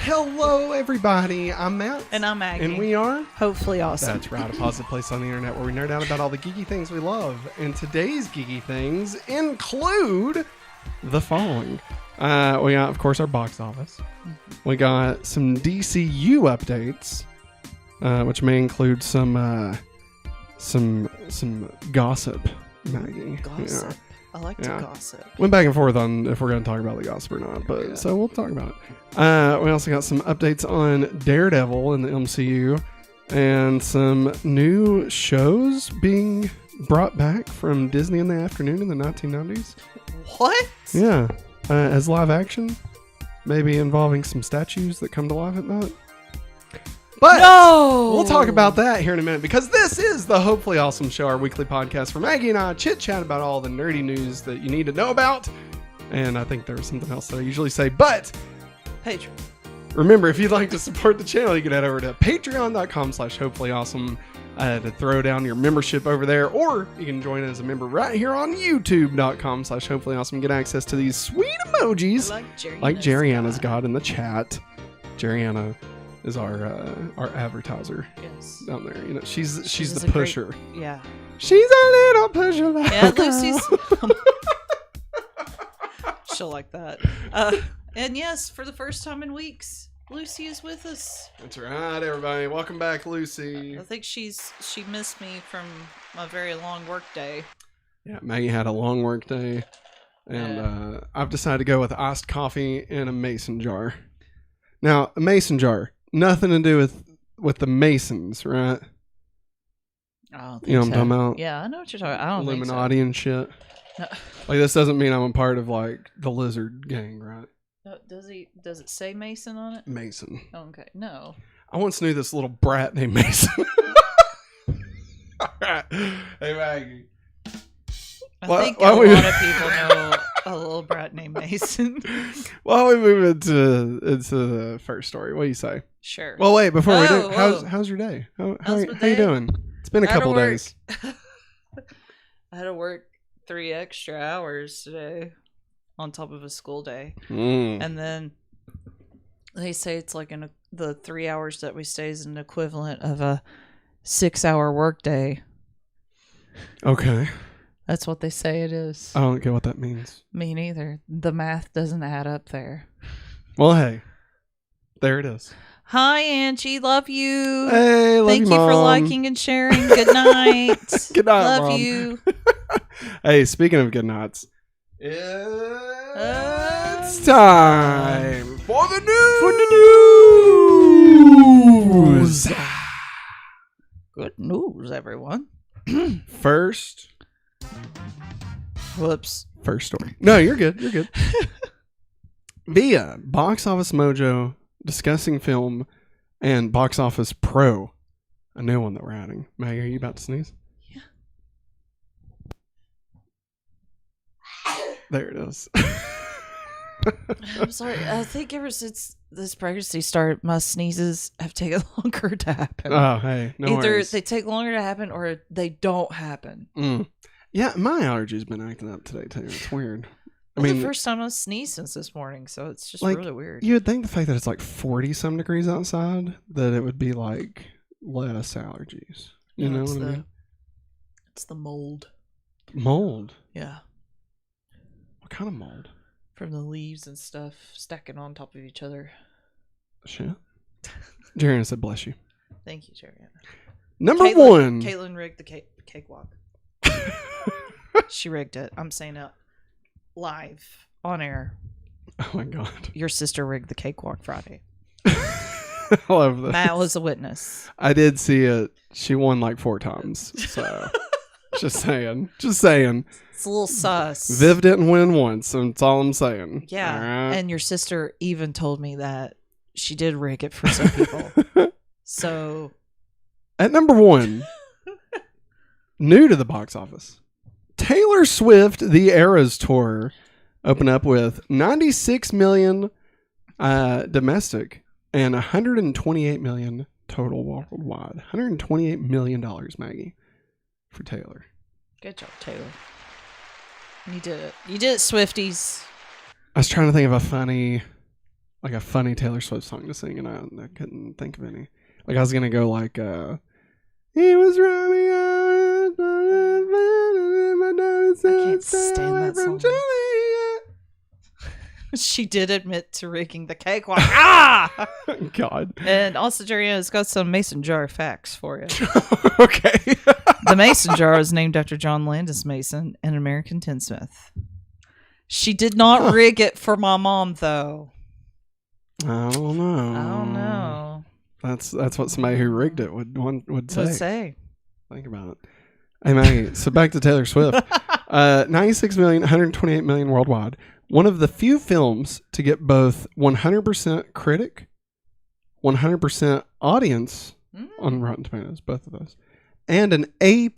Hello, everybody. I'm Matt. And I'm Maggie. And we are Hopefully Awesome. That's right, a positive place on the internet where we nerd out about all the geeky things we love. And today's geeky things include the following. We got, of course, our box office. We got some DCU updates, which may include some gossip, Maggie. Gossip. Yeah. I like to gossip. Went back and forth on if we're going to talk about the gossip or not, but so we'll talk about it. We also got some updates on Daredevil in the MCU and some new shows being brought back from Disney in the afternoon in the 1990s. What? Yeah. As live action, maybe involving some statues that come to life at night. But we'll talk about that here in a minute because this is the Hopefully Awesome Show, our weekly podcast where Maggie and I chit-chat about all the nerdy news that you need to know about. And I think there was something else that I usually say, but Patreon. Remember, if you'd like to support the channel, you can head over to patreon.com/hopefullyawesome to throw down your membership over there, or you can join as a member right here on youtube.com/hopefullyawesome. Get access to these sweet emojis like Jerriana's got in the chat. Jerriana is our advertiser down there. You know, she's the pusher. Yeah. She's a little pusher. Like yeah, Lucy's. She'll like that. And yes, for the first time in weeks, Lucy is with us. That's right, everybody. Welcome back, Lucy. I think she missed me from a very long work day. Yeah, Maggie had a long work day, and I've decided to go with iced coffee in a mason jar. Now, a mason jar. Nothing to do with the Masons, right? I don't think you know what I'm talking about? Yeah, I know what you're talking about. I don't Illuminati think so. and shit. No. Like, this doesn't mean I'm a part of, like, the lizard gang, right? No, does it say Mason on it? Mason. Oh, okay. No. I once knew this little brat named Mason. All right. Hey, Maggie. I think a lot of people know a little brat named Mason. Well, we move into the first story. What do you say? Sure. Well, wait, before we do, how's your day? How you doing? It's been a couple days. I had to work 3 extra hours today on top of a school day. And then they say it's like the 3 hours that we stay is an equivalent of a 6-hour work day. Okay. That's what they say it is. I don't get what that means. Me neither. The math doesn't add up there. Well, hey, there it is. Hi, Angie. Love you. Hey, love Thank you Mom. for liking and sharing. Good night. Good night, love Mom. you. Hey, speaking of good nights, it's time for the news. Good news, everyone. First story. No, you're good. You're good. Via Box Office Mojo discussing film and Box Office Pro, a new one that we're adding. Maggie, are you about to sneeze? Yeah. There it is. I'm sorry. I think ever since this pregnancy started, my sneezes have taken longer to happen. Oh, hey. No Either worries. they take longer to happen or they don't happen. Yeah, my allergies been acting up today, too. It's weird. I mean, the first time I sneezed since this morning, so it's just really weird. You would think the fact that it's like 40-some degrees outside, that it would be like less allergies. You know what I mean? It's the mold. Mold? Yeah. What kind of mold? From the leaves and stuff stacking on top of each other. Shit. Jerriana said, bless you. Thank you, Jerriana. Number one. Caitlin rigged the cakewalk. She rigged it. I'm saying it live on air. Oh my God. Your sister rigged the cakewalk Friday. I love this. Matt was a witness. I did see it. She won like 4 times. So just saying. Just saying. It's a little sus. Viv didn't win once. That's all I'm saying. Yeah. Right. And your sister even told me that she did rig it for some people. So. At number 1, new to the box office, Taylor Swift The Eras Tour opened up with 96 million domestic and 128 million total worldwide. $128 million, Maggie, for Taylor. Good job, Taylor. You did it. You did it, Swifties. I was trying to think of a funny like a funny Taylor Swift song to sing, and I couldn't think of any. Like I was gonna go like he was Romeo. I can't stand that song. She did admit to rigging the cakewalk. Ah! God. And also, Jerry has got some mason jar facts for you. Okay. The mason jar is named after John Landis Mason, an American tinsmith. She did not rig it for my mom, though. I don't know. I don't know. That's what somebody who rigged it would say. Think about it. Hey, Maggie, so back to Taylor Swift. 96 million, 128 million worldwide. One of the few films to get both 100% critic, 100% audience on Rotten Tomatoes, both of those, and an A+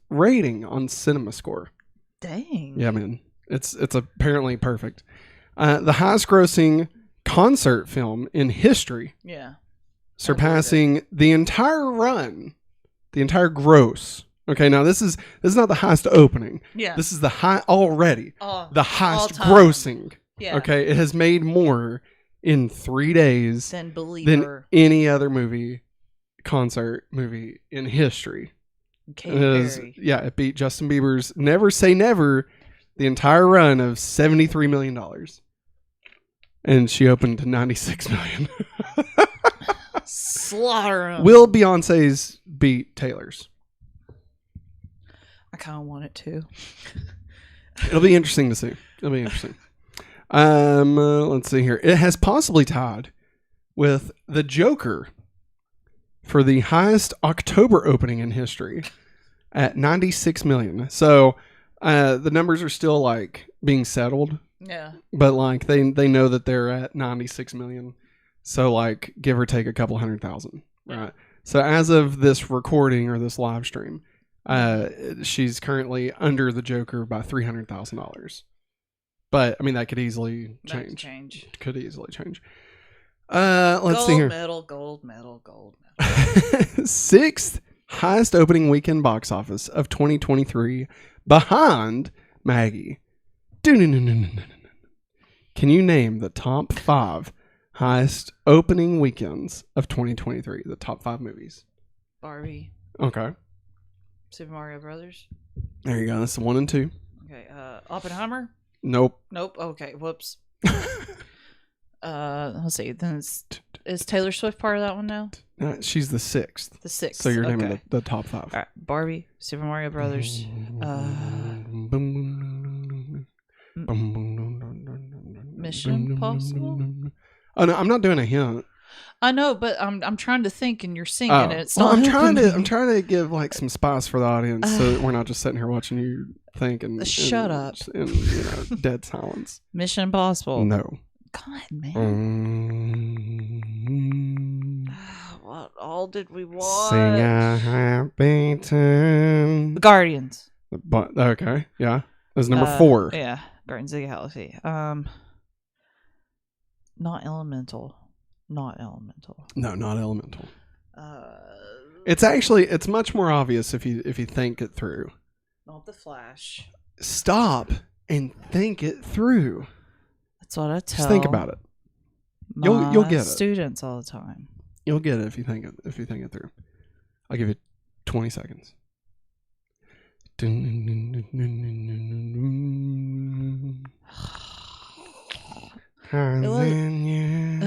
rating on CinemaScore. Dang. Yeah, man. It's apparently perfect. The highest grossing concert film in history. Yeah. Surpassing the entire run, the entire gross. Okay, now this is not the highest opening. Yeah. This is the highest all-time. grossing. Yeah. Okay, it has made more in 3 days than Believer than any other concert movie in history. It beat Justin Bieber's Never Say Never, the entire run of $73 million. And she opened to 96 million. Slaughter 'em. Will Beyonce's beat Taylor's? I kind of want it to. It'll be interesting to see. Let's see here. It has possibly tied with The Joker for the highest October opening in history at 96 million. So the numbers are still like being settled. Yeah. But like they know that they're at 96 million. So like give or take a couple 100,000. Right. So as of this recording or this live stream, she's currently under The Joker by $300,000. But I mean that could easily change. Could easily change. Let's see here. Gold medal. Sixth highest opening weekend box office of 2023, behind Maggie. Can you name the top 5 highest opening weekends of 2023? The top 5 movies. Barbie. Okay. Super Mario Brothers. There you go. That's the 1 and 2. Okay. Oppenheimer. Nope. Okay. Whoops. Let's see. Then is Taylor Swift part of that one now? She's the 6th. The 6th. So you're naming the top 5. All right. Barbie, Super Mario Brothers. Mission Impossible. Oh no, I'm not doing a hint. I know, but I'm trying to think, and you're singing it. It's well, not. I'm trying to give like some spice for the audience, so that we're not just sitting here watching you think and shut up in dead silence. Mission Impossible. No. God, man. What all did we watch? Sing a happy tune. The Guardians. Okay, yeah, it was number 4. Yeah, Guardians of the Galaxy. Not Elemental. No, not Elemental. It's much more obvious if you think it through. Not The Flash. Stop and think it through. That's what I tell. Just think about it. You'll get it. Students all the time. You'll get it if you think it through. I'll give you 20 seconds. It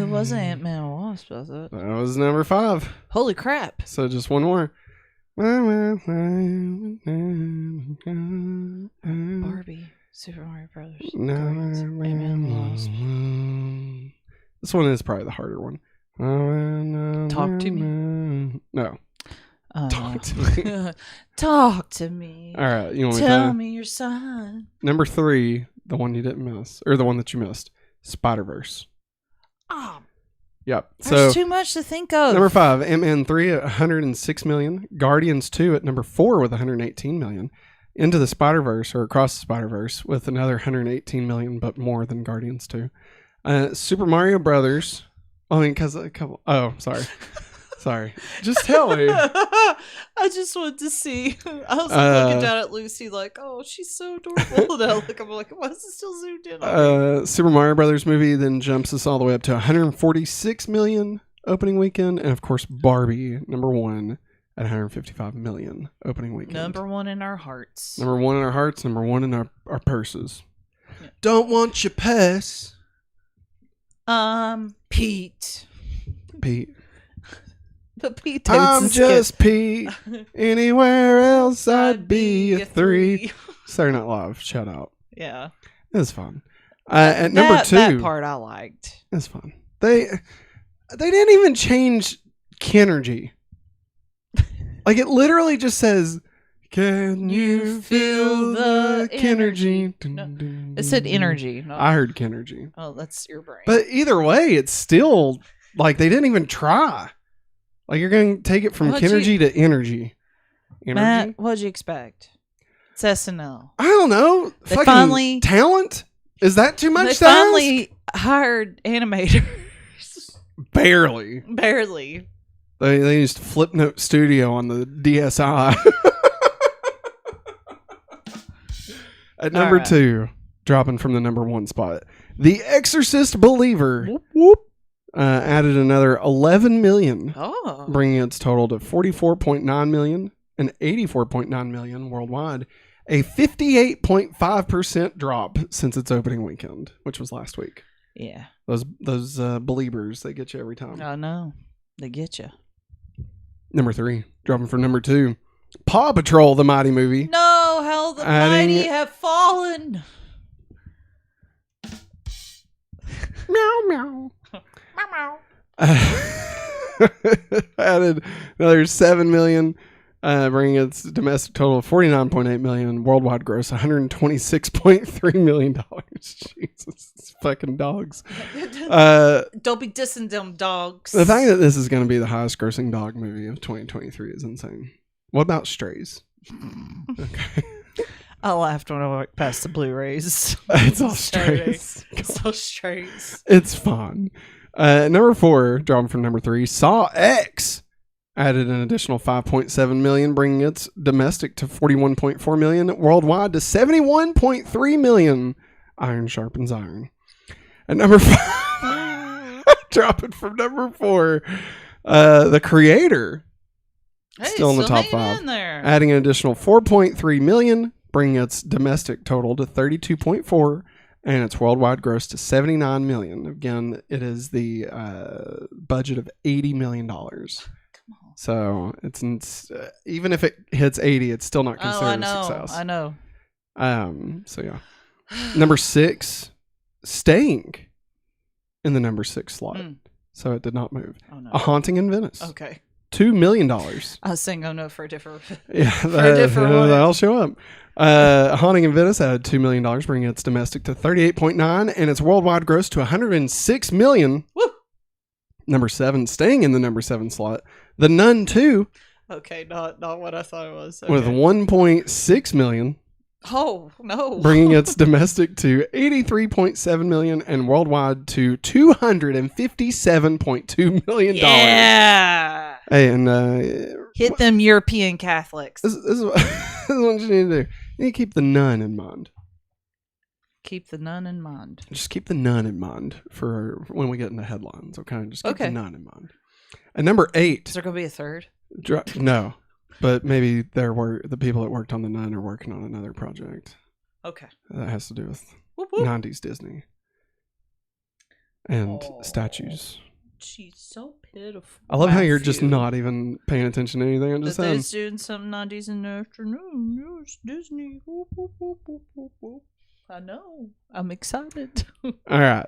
wasn't Ant-Man and Wasp, was it? That was number 5. Holy crap. So just one more. Barbie, Super Mario Brothers, Guardians, Ant-Man and Wasp. This one is probably the harder one. Talk to me? No. Talk to me. Talk to me. All right. You want me Tell me your son. Number 3, the one you didn't miss, or the one that you missed, Spider-Verse. Oh, yep. there's too much to think of. Number 5, Ant-Man 3 at 106 million. Guardians 2 at number 4 with 118 million. Into the Spider-Verse, or Across the Spider-Verse, with another 118 million, but more than Guardians 2. Super Mario Brothers. I mean, because a couple. Oh, sorry. Sorry. Just tell me. I just wanted to see. I was looking down at Lucy like, oh, she's so adorable. And I'm like, why is it still zoomed in on me? Super Mario Brothers movie then jumps us all the way up to 146 million opening weekend. And of course, Barbie, number 1 at 155 million opening weekend. Number 1 in our hearts. Number 1 in our hearts, number 1 in our purses. Yeah. Don't want your purse. Pete. But Pete I'm just Pete. Anywhere else I'd be a 3. Saturday Night Live, shout out. Yeah. It was fun. At number 2. That part I liked. It's fun. They didn't even change Kenergy. Like it literally just says, can you feel the Kenergy? No, it said energy. I heard Kenergy. Oh, that's your brain. But either way, it's still like they didn't even try. Like you're going to take it from Kenergy to energy. Matt, what'd you expect? It's SNL. I don't know. They fucking finally talent? Is that too much? They finally hired animators. Barely. They used Flipnote Studio on the DSi. At number 2, dropping from the number 1 spot, The Exorcist Believer. Whoop, whoop. Added another 11 million, Oh. bringing its total to 44.9 million and 84.9 million worldwide. A 58.5% drop since its opening weekend, which was last week. Yeah. Those believers, they get you every time. I know. They get you. Number 3, dropping from number 2, Paw Patrol, the Mighty Movie. No, how the mighty have fallen. Meow, meow. Added another 7 million, bringing its domestic total of 49.8 million, worldwide gross $126.3 million. Jesus, it's fucking dogs. Don't be dissing them dogs. The fact that this is going to be the highest grossing dog movie of 2023 is insane. What about Strays? Okay. I laughed when I walked past the Blu-rays. It's all Strays. It's all Strays. It's fun. Number 4, dropping from number 3, Saw X added an additional 5.7 million, bringing its domestic to 41.4 million, worldwide to 71.3 million. Iron sharpens iron. At number 5, dropping from number 4, The Creator. Still in the top 5. Adding an additional 4.3 million, bringing its domestic total to 32.4, and its worldwide gross to 79 million. Again, it is the budget of $80 million. Come on. So it's even if it hits 80, it's still not considered a success. I know. So yeah. Number 6, staying in the number 6 slot. So it did not move. Oh, no. A Haunting in Venice. Okay. $2 million. I was saying, oh no, for a different. Yeah, that'll show up. Haunting in Venice added $2 million, bringing its domestic to 38.9, and its worldwide gross to 106 million. Woo! Number 7, staying in the number 7 slot, The Nun 2. Okay, not what I thought it was. Okay. With 1.6 million. Oh no! Bringing its domestic to 83.7 million and worldwide to 257.2 million. Yeah. Hey, and hit them European Catholics. This is what you need to do. You need to keep the nun in mind. Keep the nun in mind. Just keep the nun in mind for when we get into headlines. Okay, just keep the nun in mind. And number 8. Is there going to be a third? No. But maybe the people that worked on The Nun are working on another project. Okay. That has to do with 90s Disney. And statues. She's so pitiful. I love how you're just not even paying attention to anything I'm just saying. They're doing some 90s in the afternoon. Yes, Disney. I know. I'm excited. All right.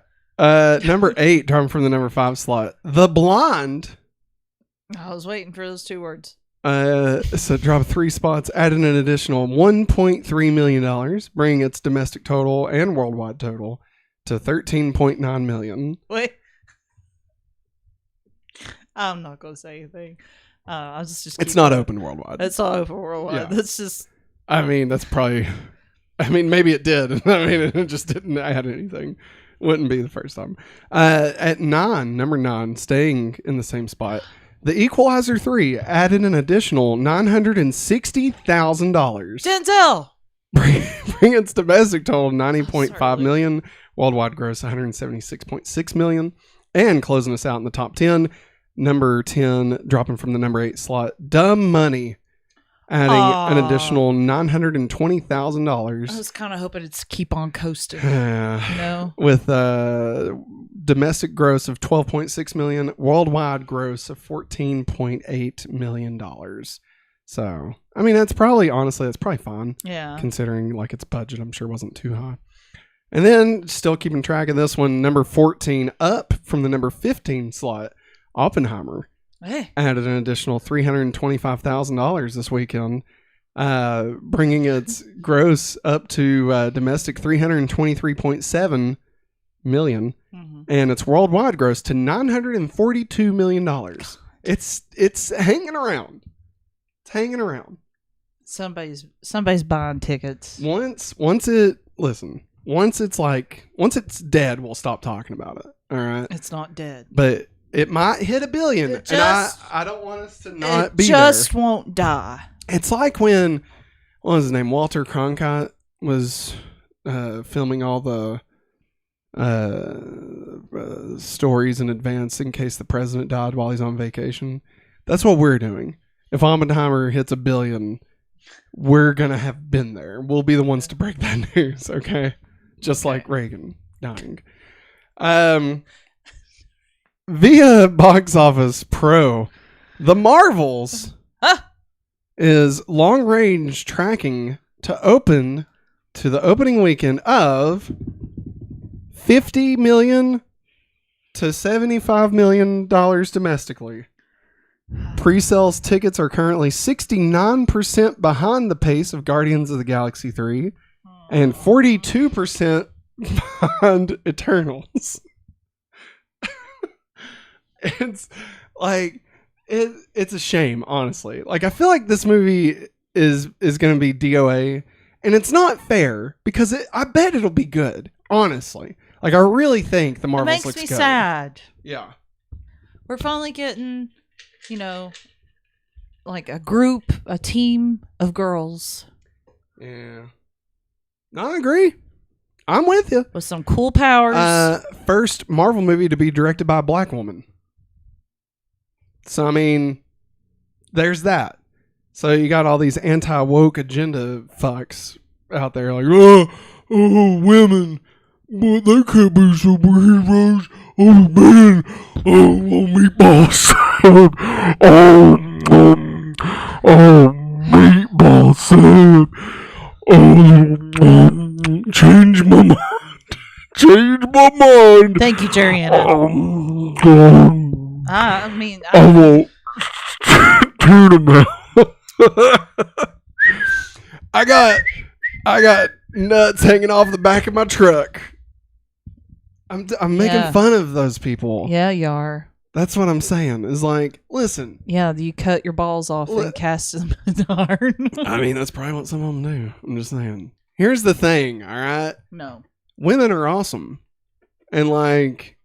Number 8, dropping from the number 5 slot. The Blind. I was waiting for those 2 words. So dropped 3 spots, added an additional $1.3 million, bringing its domestic total and worldwide total to 13.9 million. Wait. I'm not going to say anything. I was just it's not open worldwide. It's not open worldwide. Yeah. That's just. I mean, that's probably. I mean, maybe it did. I mean, it just didn't add anything. Wouldn't be the first time. At 9, number 9, staying in the same spot. The Equalizer 3 added an additional $960,000. Denzel. Bring its domestic total to $90.5 million, worldwide gross $176.6 million, and closing us out in the top 10, number 10 dropping from the number 8 slot, Dumb Money, adding an additional $920,000. I was kind of hoping it's keep on coasting. With domestic gross of $12.6 million, worldwide gross of $14.8 million. So, I mean, that's probably fine. Yeah. Considering like its budget, I'm sure wasn't too high. And then still keeping track of this one, number 14 up from the number 15 slot, Oppenheimer. Hey. Added an additional $325,000 this weekend, bringing its gross up to domestic $323.7 million, and its worldwide gross to $942 million. It's hanging around. It's hanging around. Somebody's buying tickets. Once it's dead, we'll stop talking about it. All right. It's not dead. But it might hit $1 billion, and I don't want us to not be there. It just won't die. It's like when, what was his name, Walter Cronkite was filming all the stories in advance in case the president died while he's on vacation. That's what we're doing. If Oppenheimer hits $1 billion, we're gonna have been there. We'll be the ones to break that news, okay? Just like Reagan dying. Via Box Office Pro, The Marvels is long-range tracking to the opening weekend of $50 million to $75 million domestically. Pre-sales tickets are currently 69% behind the pace of Guardians of the Galaxy 3 and 42% behind Eternals. It's like it's a shame, honestly. Like, I feel like this movie is going to be DOA, and it's not fair because I bet it'll be good. Honestly, like I really think the Marvels looks good. It makes me sad. Yeah, we're finally getting, like a team of girls. Yeah, I agree. I'm with you. With some cool powers. First Marvel movie to be directed by a black woman. So, I mean, there's that. So you got all these anti-woke agenda fucks out there like, oh, women, but they can't be superheroes. Oh, man. Oh, meatball salad. Meatball salad. Change my mind. Change my mind. Thank you, Jerry. I won't turn them out. I got nuts hanging off the back of my truck. I'm making fun of those people. Yeah, you are. That's what I'm saying. Is like, listen. Yeah, you cut your balls off and cast them in the iron. I mean, that's probably what some of them do. I'm just saying. Here's the thing, all right? No. Women are awesome. And like,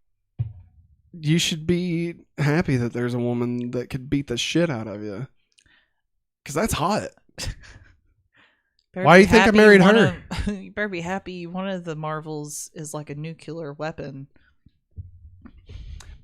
you should be happy that there's a woman that could beat the shit out of you. Because that's hot. Why do you think I married her? You better be happy one of the Marvels is like a nuclear weapon.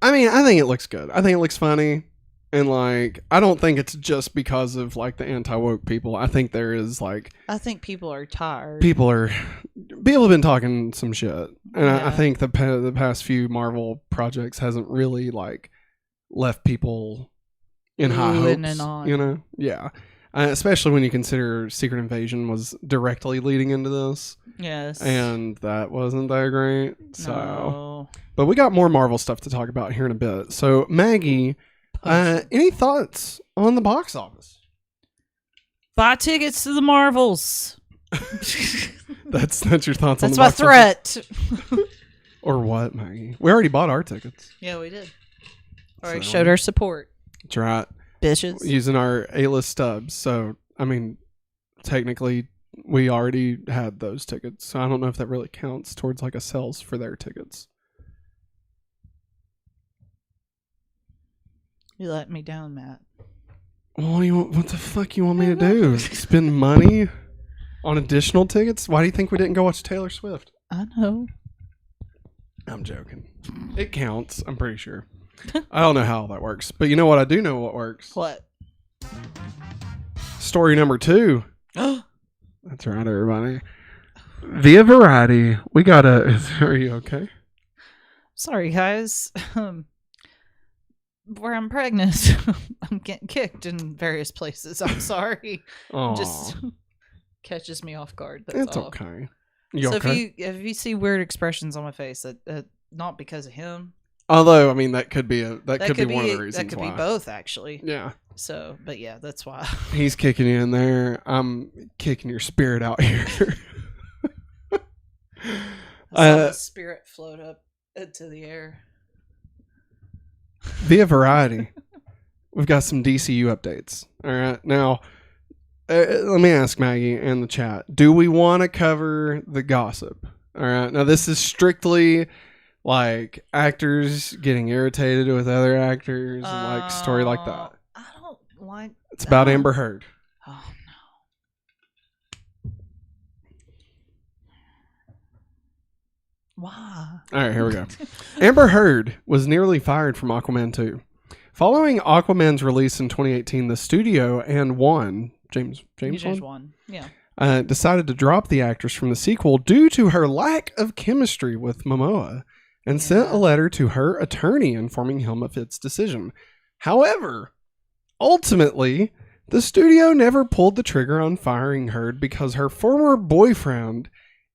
I mean, I think it looks good. I think it looks funny. And like, I don't think it's just because of like the anti-woke people. I think there is like... I think people are tired. People have been talking some shit. And I think the past few Marvel projects hasn't really like left people in high hopes. Yeah. Especially when you consider Secret Invasion was directly leading into this. Yes. And that wasn't that great. So, no. But we got more Marvel stuff to talk about here in a bit. So, Maggie, any thoughts on the box office? Buy tickets to the Marvels. That's your thoughts on the That's box my threat. Or what, Maggie? We already bought our tickets. Yeah, we did. Already showed our support. That's right. Bitches. Using our A-list stubs. So, I mean, technically, we already had those tickets. So, I don't know if that really counts towards like a sales for their tickets. You let me down, Matt. What the fuck you want me to do? Spend money on additional tickets? Why do you think we didn't go watch Taylor Swift? I know. I'm joking. It counts, I'm pretty sure. I don't know how all that works. But you know what? I do know what works. What? Story number 2. That's right, everybody. Via Variety, we got a... Are you okay? Sorry, guys. Where I'm pregnant, I'm getting kicked in various places. I'm sorry. Aww. Just catches me off guard. That's It's all. okay. You So okay? if you see weird expressions on my face, that not because of him. Although, I mean, that could be one of the reasons That could why. be both, actually. Yeah. So, but yeah, that's why. He's kicking you in there. I'm kicking your spirit out here. I saw the spirit float up into the air. Via Variety, we've got some DCU updates. All right. Now, let me ask Maggie and the chat. Do we want to cover the gossip? All right. Now, this is strictly like actors getting irritated with other actors and like story like that. I don't like. It's about Amber Heard. Oh no! Why? All right, here we go. Amber Heard was nearly fired from Aquaman 2. Following Aquaman's release in 2018, the studio and James Wan? Yeah. Decided to drop the actress from the sequel due to her lack of chemistry with Momoa and sent a letter to her attorney informing him of its decision. However, ultimately, the studio never pulled the trigger on firing Heard because her former boyfriend,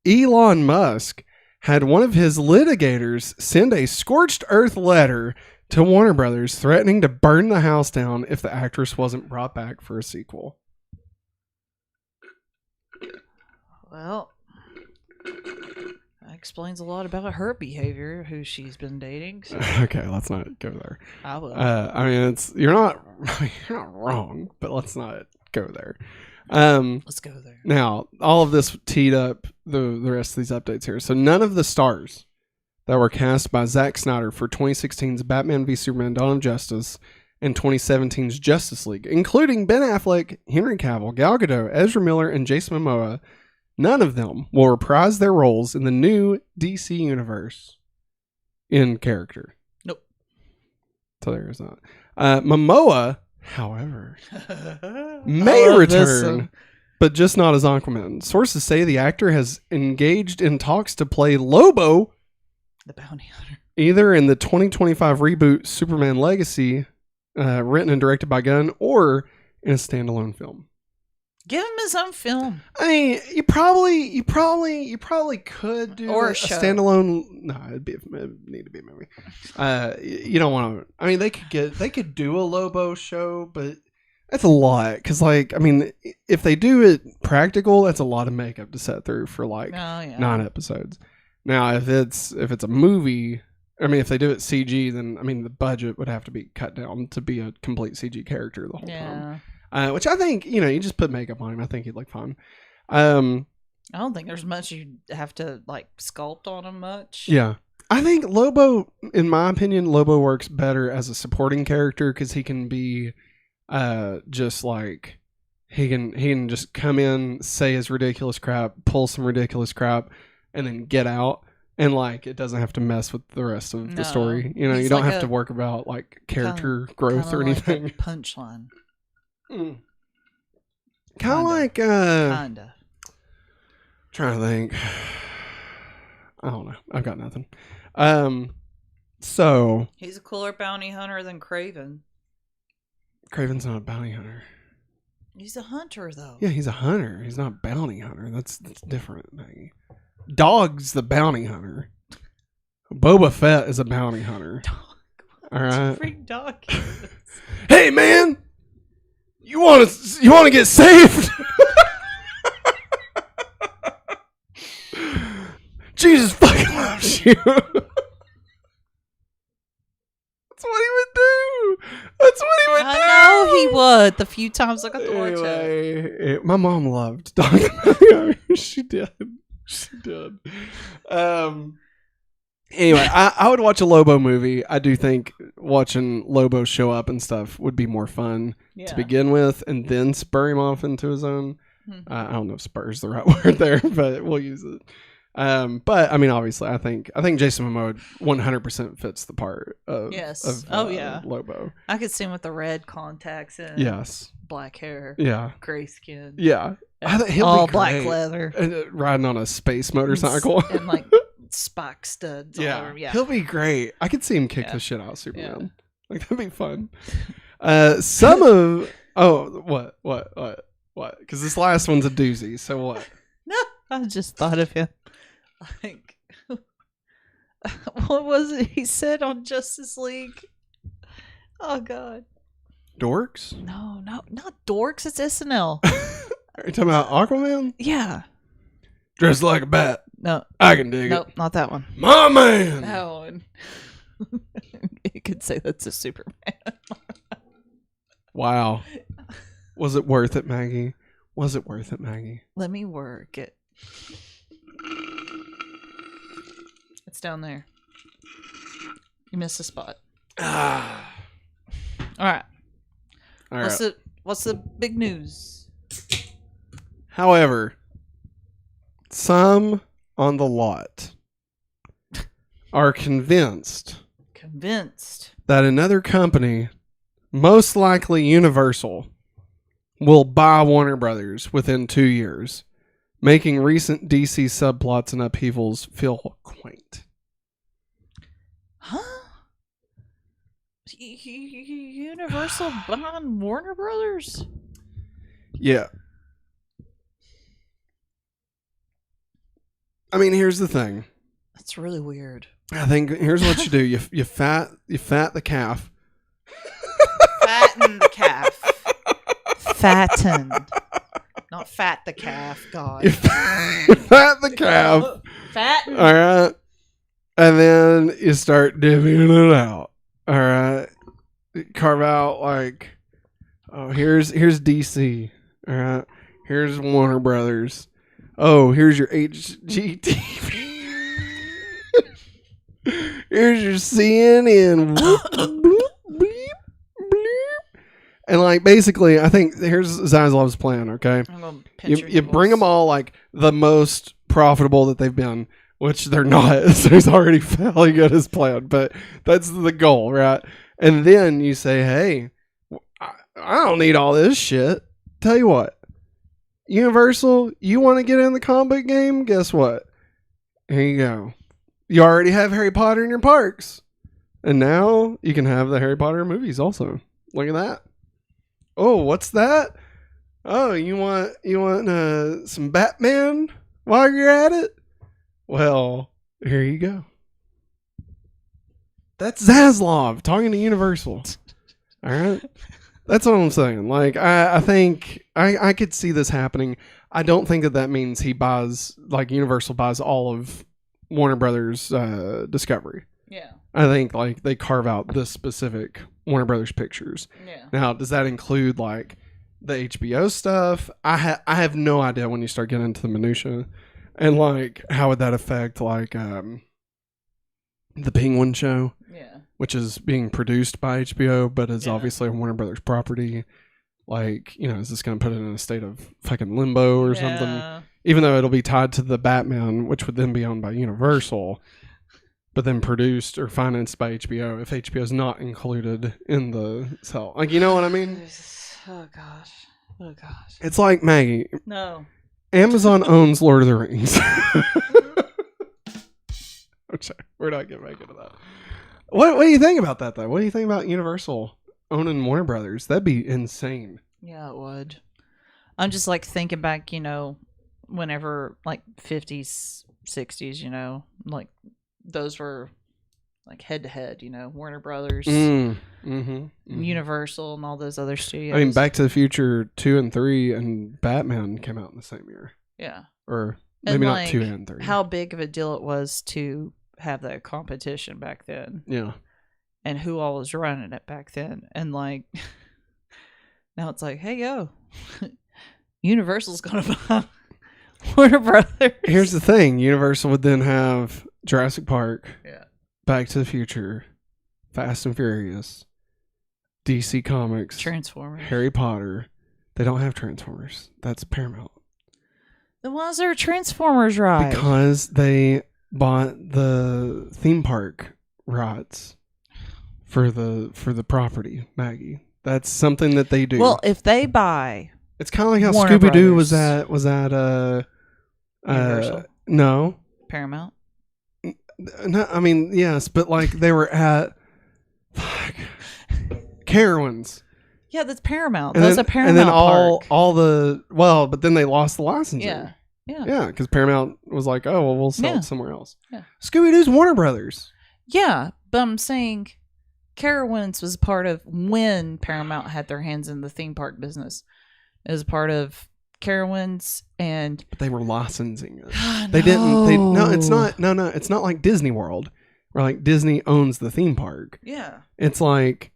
Elon Musk, had one of his litigators send a scorched earth letter to Warner Brothers threatening to burn the house down if the actress wasn't brought back for a sequel. Well, that explains a lot about her behavior, who she's been dating. So. Okay, let's not go there. I will. I mean, you're not wrong, but let's not go there. Let's go there. Now, all of this teed up the rest of these updates here. So none of the stars that were cast by Zack Snyder for 2016's Batman v Superman: Dawn of Justice and 2017's Justice League, including Ben Affleck, Henry Cavill, Gal Gadot, Ezra Miller, and Jason Momoa, none of them will reprise their roles in the new DC universe in character. Nope. So there's that. Momoa, however, may return, but just not as Aquaman. Sources say the actor has engaged in talks to play Lobo, the bounty hunter, either in the 2025 reboot Superman Legacy, written and directed by Gunn, or in a standalone film. Give him his own film. I mean, you probably could do or a standalone. No, it'd need to be a movie. You don't want to. I mean, they could do a Lobo show, but that's a lot. Because, like, I mean, if they do it practical, that's a lot of makeup to set through for like 9 episodes. Now, if it's a movie, I mean, if they do it CG, then I mean, the budget would have to be cut down to be a complete CG character the whole time. Which I think, you just put makeup on him. I think he'd look fine. I don't think there's much you have to like sculpt on him much. Yeah. I think Lobo, in my opinion, Lobo works better as a supporting character because he can be just like he can just come in, say his ridiculous crap, pull some ridiculous crap, and then get out. And like it doesn't have to mess with the rest of the story. You don't have to work about like character growth or anything. Like a punchline. Kind of like kinda. Trying to think. I don't know. I've got nothing. So he's a cooler bounty hunter than Kraven. Kraven's not a bounty hunter. He's a hunter, though. Yeah, he's a hunter. He's not a bounty hunter. That's different. Dog's the bounty hunter. Boba Fett is a bounty hunter. Dog. All right. Freak dog. Hey, man. You want to get saved? Jesus fucking loves you. That's what he would do. That's what he would do. I know he would. The few times I got to watch it. My mom loved Dog. She did. She did. Anyway, I would watch a Lobo movie. I do think watching Lobo show up and stuff would be more fun to begin with, and then spur him off into his own. I don't know if spur is the right word there, but we'll use it. But I mean, obviously, I think Jason Momoa 100% fits the part of Lobo. I could see him with the red contacts and black hair, gray skin, he'll all be black leather, and riding on a space motorcycle and like spike studs. Yeah, he'll be great. I could see him kick the shit out of Superman. Like that'd be fun. What? Because this last one's a doozy. So what? No, I just thought of him. Like, what was it he said on Justice League? Oh God. Dorks? No, not dorks. It's SNL. Are you talking about Aquaman? Yeah. Dressed like a bat. No, I can dig it. Nope, not that one. My man. That one. You could say that's a Superman. Wow. Was it worth it, Maggie? Was it worth it, Maggie? Let me work it. It's down there. You missed a spot. All right. What's the big news? However, some on the lot are convinced that another company, most likely Universal, will buy Warner Brothers within 2 years, making recent DC subplots and upheavals feel quaint. Huh? Universal buying Warner Brothers? Yeah. I mean, here's the thing. That's really weird. I think here's what you do. You fat the calf. Fatten the calf. Fattened. Not fat the calf, God. You fat the calf. Fatten. All right. And then you start divvying it out. All right. Carve out like, oh, here's DC. All right. Here's Warner Brothers. Oh, here's your HGTV. Here's your CNN. And like basically, I think here's Zaslav's plan. Okay, you bring them all like the most profitable that they've been, which they're not. So he's already failing at his plan, but that's the goal, right? And then you say, hey, I don't need all this shit. Tell you what, Universal, you want to get in the comic game? Guess what? Here you go. You already have Harry Potter in your parks, and now you can have the Harry Potter movies also. Look at that. Oh, what's that? Oh, you want some Batman while you're at it? Well, here you go. That's Zaslav talking to Universal. All right. That's what I'm saying. Like, I think I could see this happening. I don't think that means he buys, like, Universal buys all of Warner Brothers Discovery. Yeah. I think, like, they carve out this specific Warner Brothers pictures. Yeah. Now, does that include, like, the HBO stuff? I have no idea when you start getting into the minutia. And, like, how would that affect, like, the Penguin show? Yeah. Which is being produced by HBO, but is obviously a Warner Brothers property. Like, you know, is this going to put it in a state of fucking limbo or something? Even though it'll be tied to the Batman, which would then be owned by Universal, but then produced or financed by HBO if HBO is not included in the sale. Like, you know what I mean? Oh, gosh. Oh, gosh. It's like, Maggie. No. Amazon owns Lord of the Rings. Okay, we're not getting back into that. What do you think about that, though? What do you think about Universal owning Warner Brothers? That'd be insane. Yeah, it would. I'm just, like, thinking back, you know, whenever, like, 50s, 60s, you know, like, those were, like, head-to-head, you know, Warner Brothers, Universal, and all those other studios. I mean, Back to the Future 2 and 3 and Batman came out in the same year. Yeah. Or maybe not 2 and 3. How big of a deal it was to have that competition back then. Yeah. And who all was running it back then. And, like, now it's like, hey, yo, Universal's going to buy Warner Brothers. Here's the thing. Universal would then have Jurassic Park, Yeah. Back to the Future, Fast and Furious, DC Comics, Transformers, Harry Potter. They don't have Transformers. That's Paramount. Then why is there a Transformers ride? Because they bought the theme park rides for the property, Maggie. That's something that they do. Well, if they buy, it's kind of like how Warner Scooby Doo was Brothers. at Universal. no. Paramount. No, I mean, yes, but like they were at Carowinds. Yeah, that's Paramount. And That's then, a Paramount and then park. but then they lost the licensing. Yeah. Yeah, because Paramount was like, oh, well, we'll sell Yeah. it somewhere else. Yeah. Scooby-Doo's Warner Brothers. Yeah, but I'm saying Carowinds was part of when Paramount had their hands in the theme park business. It was part of Carowinds and... But they were licensing it. They didn't... No, it's not... No, it's not like Disney World, where like Disney owns the theme park. Yeah. It's like...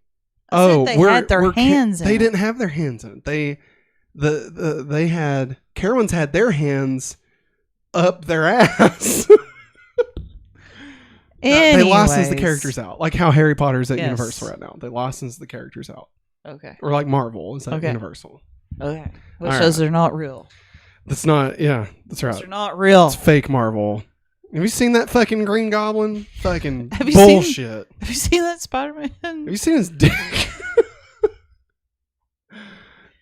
They had their hands in it. They didn't have their hands in it. They had... Carowinds had their hands up their ass. They licensed the characters out. Like how Harry Potter's at Universal right now. They licensed the characters out. Okay. Or like Marvel is at Universal. Okay. Which shows they're not real. That's not... Yeah, that's right. They're not real. It's fake Marvel. Have you seen that fucking Green Goblin? Fucking Have you bullshit. Have you seen that Spider-Man? Have you seen his dick?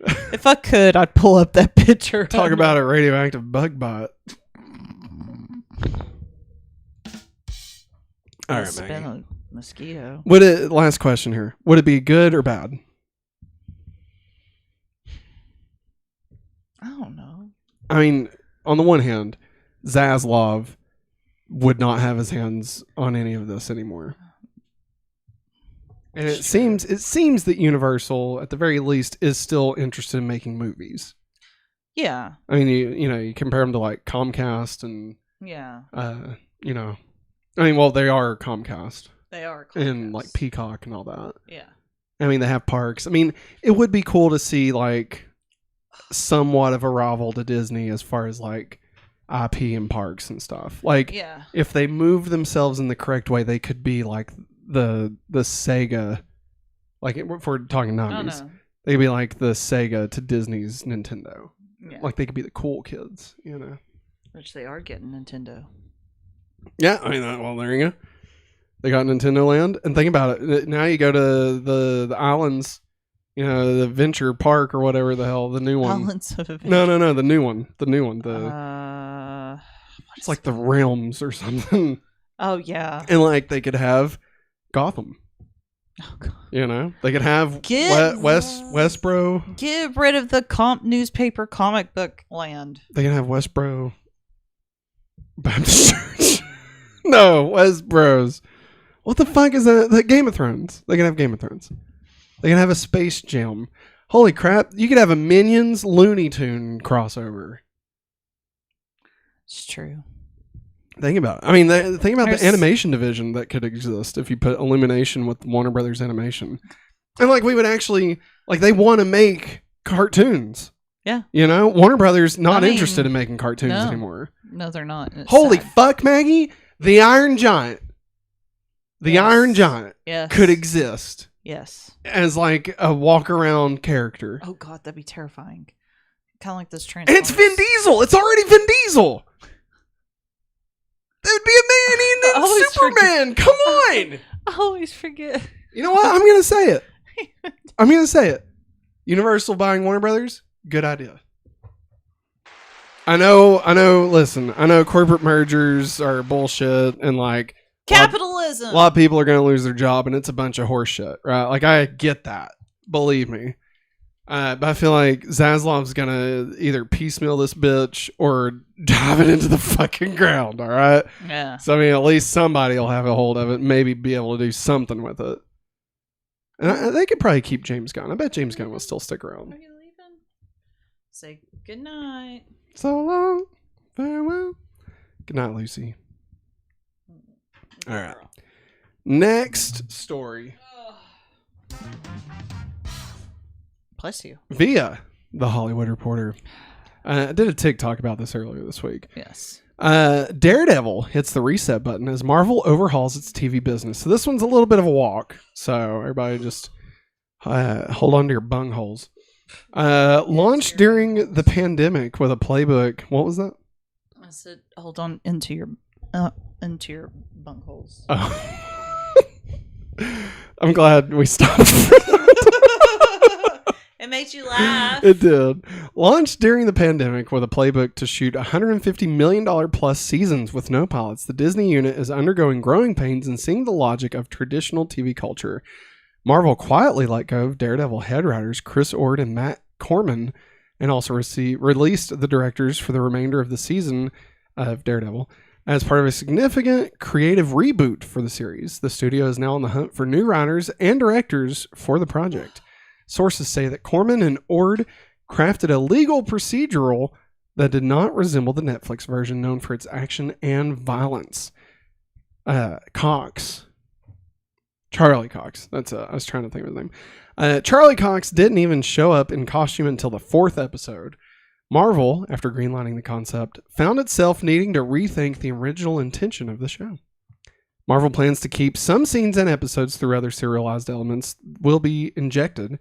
If I could, I'd pull up that picture. Talk about a radioactive bug bite. All right, Been Maggie. a mosquito. Last question here. Would it be good or bad? I don't know. I mean, on the one hand, Zaslav would not have his hands on any of this anymore. And it seems that Universal, at the very least, is still interested in making movies. Yeah. I mean, you compare them to like Comcast and Yeah. I mean, well, they are Comcast. They are. And like Peacock and all that. Yeah. I mean, they have parks. I mean, it would be cool to see like somewhat of a rival to Disney as far as like IP and parks and stuff. Like, if they move themselves in the correct way, they could be like the Sega. Like, if we're talking 90s, they'd be like the Sega to Disney's Nintendo. Yeah. Like, they could be the cool kids, Which they are getting Nintendo. Yeah, I mean, well, there you go. They got Nintendo Land, and think about it. Now you go to the islands, the Venture Park or whatever the hell, the new one. Islands of Adventure. No, the new one. It's like the Realms or something. Oh yeah. And like they could have Gotham. Oh god. They could have Westboro. Get rid of the newspaper comic book land. They can have Westboro Baptist Church. No, Westboro's. What the fuck is that? The Game of Thrones. They can have Game of Thrones. They can have a Space Jam. Holy crap. You could have a Minions Looney Tune crossover. It's true. Think about it. I mean, think about the animation division that could exist if you put Illumination with Warner Brothers Animation. And like we would actually, like they want to make cartoons. Yeah. Warner Brothers not interested in making cartoons anymore. No, they're not. Holy fuck, Maggie. The Iron Giant. The Iron Giant could exist. Yes. As like a walk around character. Oh god, that'd be terrifying. Kind of like this And it's Vin Diesel. It's already Vin Diesel. That would be a man eating Superman. Come on. I always forget. You know what? I'm going to say it. Universal buying Warner Brothers, good idea. I know, listen, I know corporate mergers are bullshit and like capitalism. A lot of people are going to lose their job and it's a bunch of horse shit, right? Like I get that. Believe me. But I feel like Zaslav's going to either piecemeal this bitch or dive it into the fucking ground, all right? Yeah. So, I mean, at least somebody will have a hold of it and maybe be able to do something with it. And they could probably keep James Gunn. I bet James Gunn will still stick around. Are you leaving? Say goodnight. So long. Farewell. Good night, Lucy. All right. Next story. Bless you. Via The Hollywood Reporter. I did a TikTok about this earlier this week. Yes. Daredevil hits the reset button as Marvel overhauls its TV business. So this one's a little bit of a walk. So everybody just hold on to your bungholes. Launched during the pandemic with a playbook. What was that? I said, hold on into your bunkholes. Oh. I'm glad we stopped. It made you laugh. It did. Launched during the pandemic with a playbook to shoot $150 million plus seasons with no pilots, the Disney unit is undergoing growing pains and seeing the logic of traditional TV culture. Marvel quietly let go of Daredevil head writers Chris Ord and Matt Corman, and also released the directors for the remainder of the season of Daredevil. As part of a significant creative reboot for the series, the studio is now on the hunt for new writers and directors for the project. Sources say that Corman and Ord crafted a legal procedural that did not resemble the Netflix version, known for its action and violence. Charlie Cox. I was trying to think of his name. Charlie Cox didn't even show up in costume until the 4th episode. Marvel, after greenlighting the concept, found itself needing to rethink the original intention of the show. Marvel plans to keep some scenes and episodes through other serialized elements will be injected,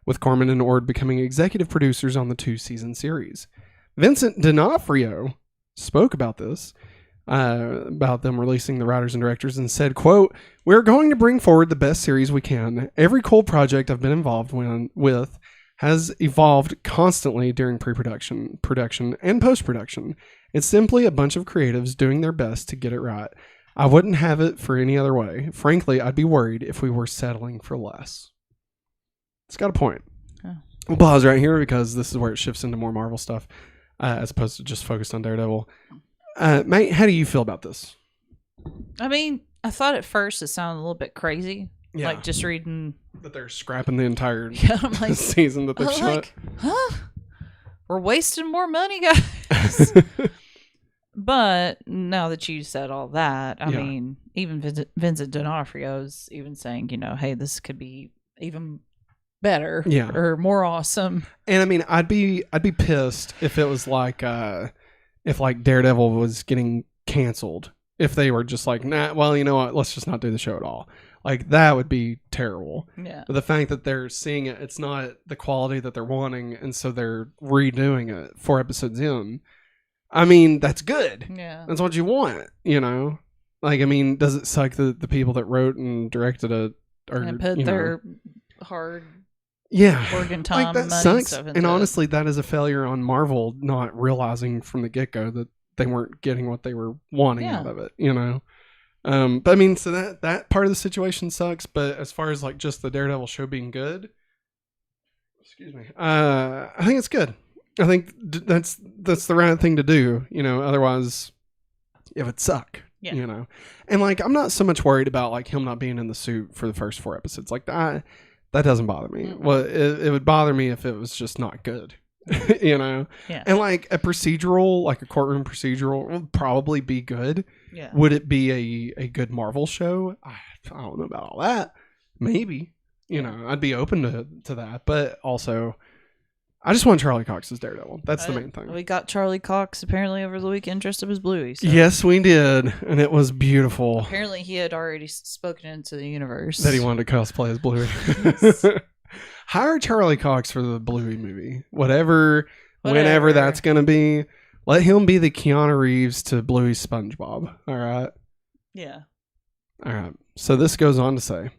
with Corman and Ord becoming executive producers on the 2-season series. Vincent D'Onofrio spoke about this, about them releasing the writers and directors, and said, quote, "We're going to bring forward the best series we can. Every cool project I've been involved with has evolved constantly during pre-production, production, and post-production. It's simply a bunch of creatives doing their best to get it right. I wouldn't have it for any other way. Frankly, I'd be worried if we were settling for less." It's got a point. Oh. We'll pause right here because this is where it shifts into more Marvel stuff, as opposed to just focused on Daredevil. Mate, how do you feel about this? I mean, I thought at first it sounded a little bit crazy. Yeah. Like just reading that they're scrapping the entire I'm like, season that they've shot. Like, huh? We're wasting more money, guys. But now that you said all that, I mean, even Vincent D'Onofrio is even saying, hey, this could be even better, or more awesome. And I mean, I'd be pissed if it was like, if like Daredevil was getting canceled. If they were just like, nah, well, you know what? Let's just not do the show at all. Like, that would be terrible. Yeah. But the fact that they're seeing it, it's not the quality that they're wanting, and so they're redoing it 4 episodes in. I mean, that's good. Yeah. That's what you want, Like, I mean, does it suck that the people that wrote and directed it and put their hard work and time, like, that sucks. And honestly, that is a failure on Marvel not realizing from the get-go that they weren't getting what they were wanting out of it, But I mean, so that part of the situation sucks. But as far as like just the Daredevil show being good, I think it's good. I think that's the right thing to do. Otherwise, it would suck. Yeah. And like, I'm not so much worried about like him not being in the suit for the first 4 episodes. Like that doesn't bother me. Mm-hmm. Well, it would bother me if it was just not good. Yeah. And like a procedural, like a courtroom procedural, would probably be good. Yeah. Would it be a good Marvel show? I don't know about all that. Maybe. I'd be open to that. But also, I just want Charlie Cox as Daredevil. That's the main thing. We got Charlie Cox apparently over the weekend dressed up as Bluey. So. Yes, we did. And it was beautiful. Apparently he had already spoken into the universe. That he wanted to cosplay as Bluey. Hire Charlie Cox for the Bluey movie. Whatever. Whenever that's going to be. Let him be the Keanu Reeves to Bluey's SpongeBob. All right? Yeah. All right. So this goes on to say,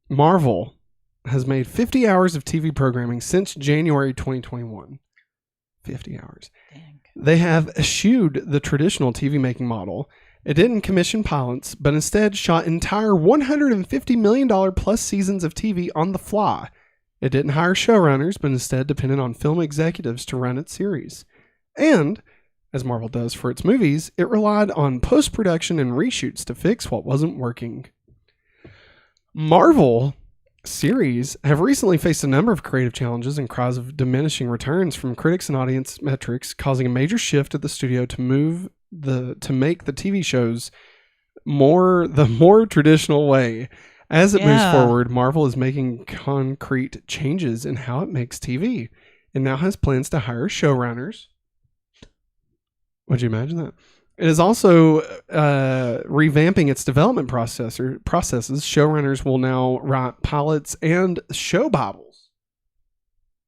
Marvel has made 50 hours of TV programming since January 2021. 50 hours. Dang. They have eschewed the traditional TV making model. It didn't commission pilots, but instead shot entire $150 million plus seasons of TV on the fly. It didn't hire showrunners, but instead depended on film executives to run its series. And, as Marvel does for its movies, it relied on post-production and reshoots to fix what wasn't working. Marvel series have recently faced a number of creative challenges and cries of diminishing returns from critics and audience metrics, causing a major shift at the studio to make the TV shows the more traditional way. As it moves forward, Marvel is making concrete changes in how it makes TV. It now has plans to hire showrunners Would you imagine that? It is also revamping its development processes. Showrunners will now write pilots and show Bibles,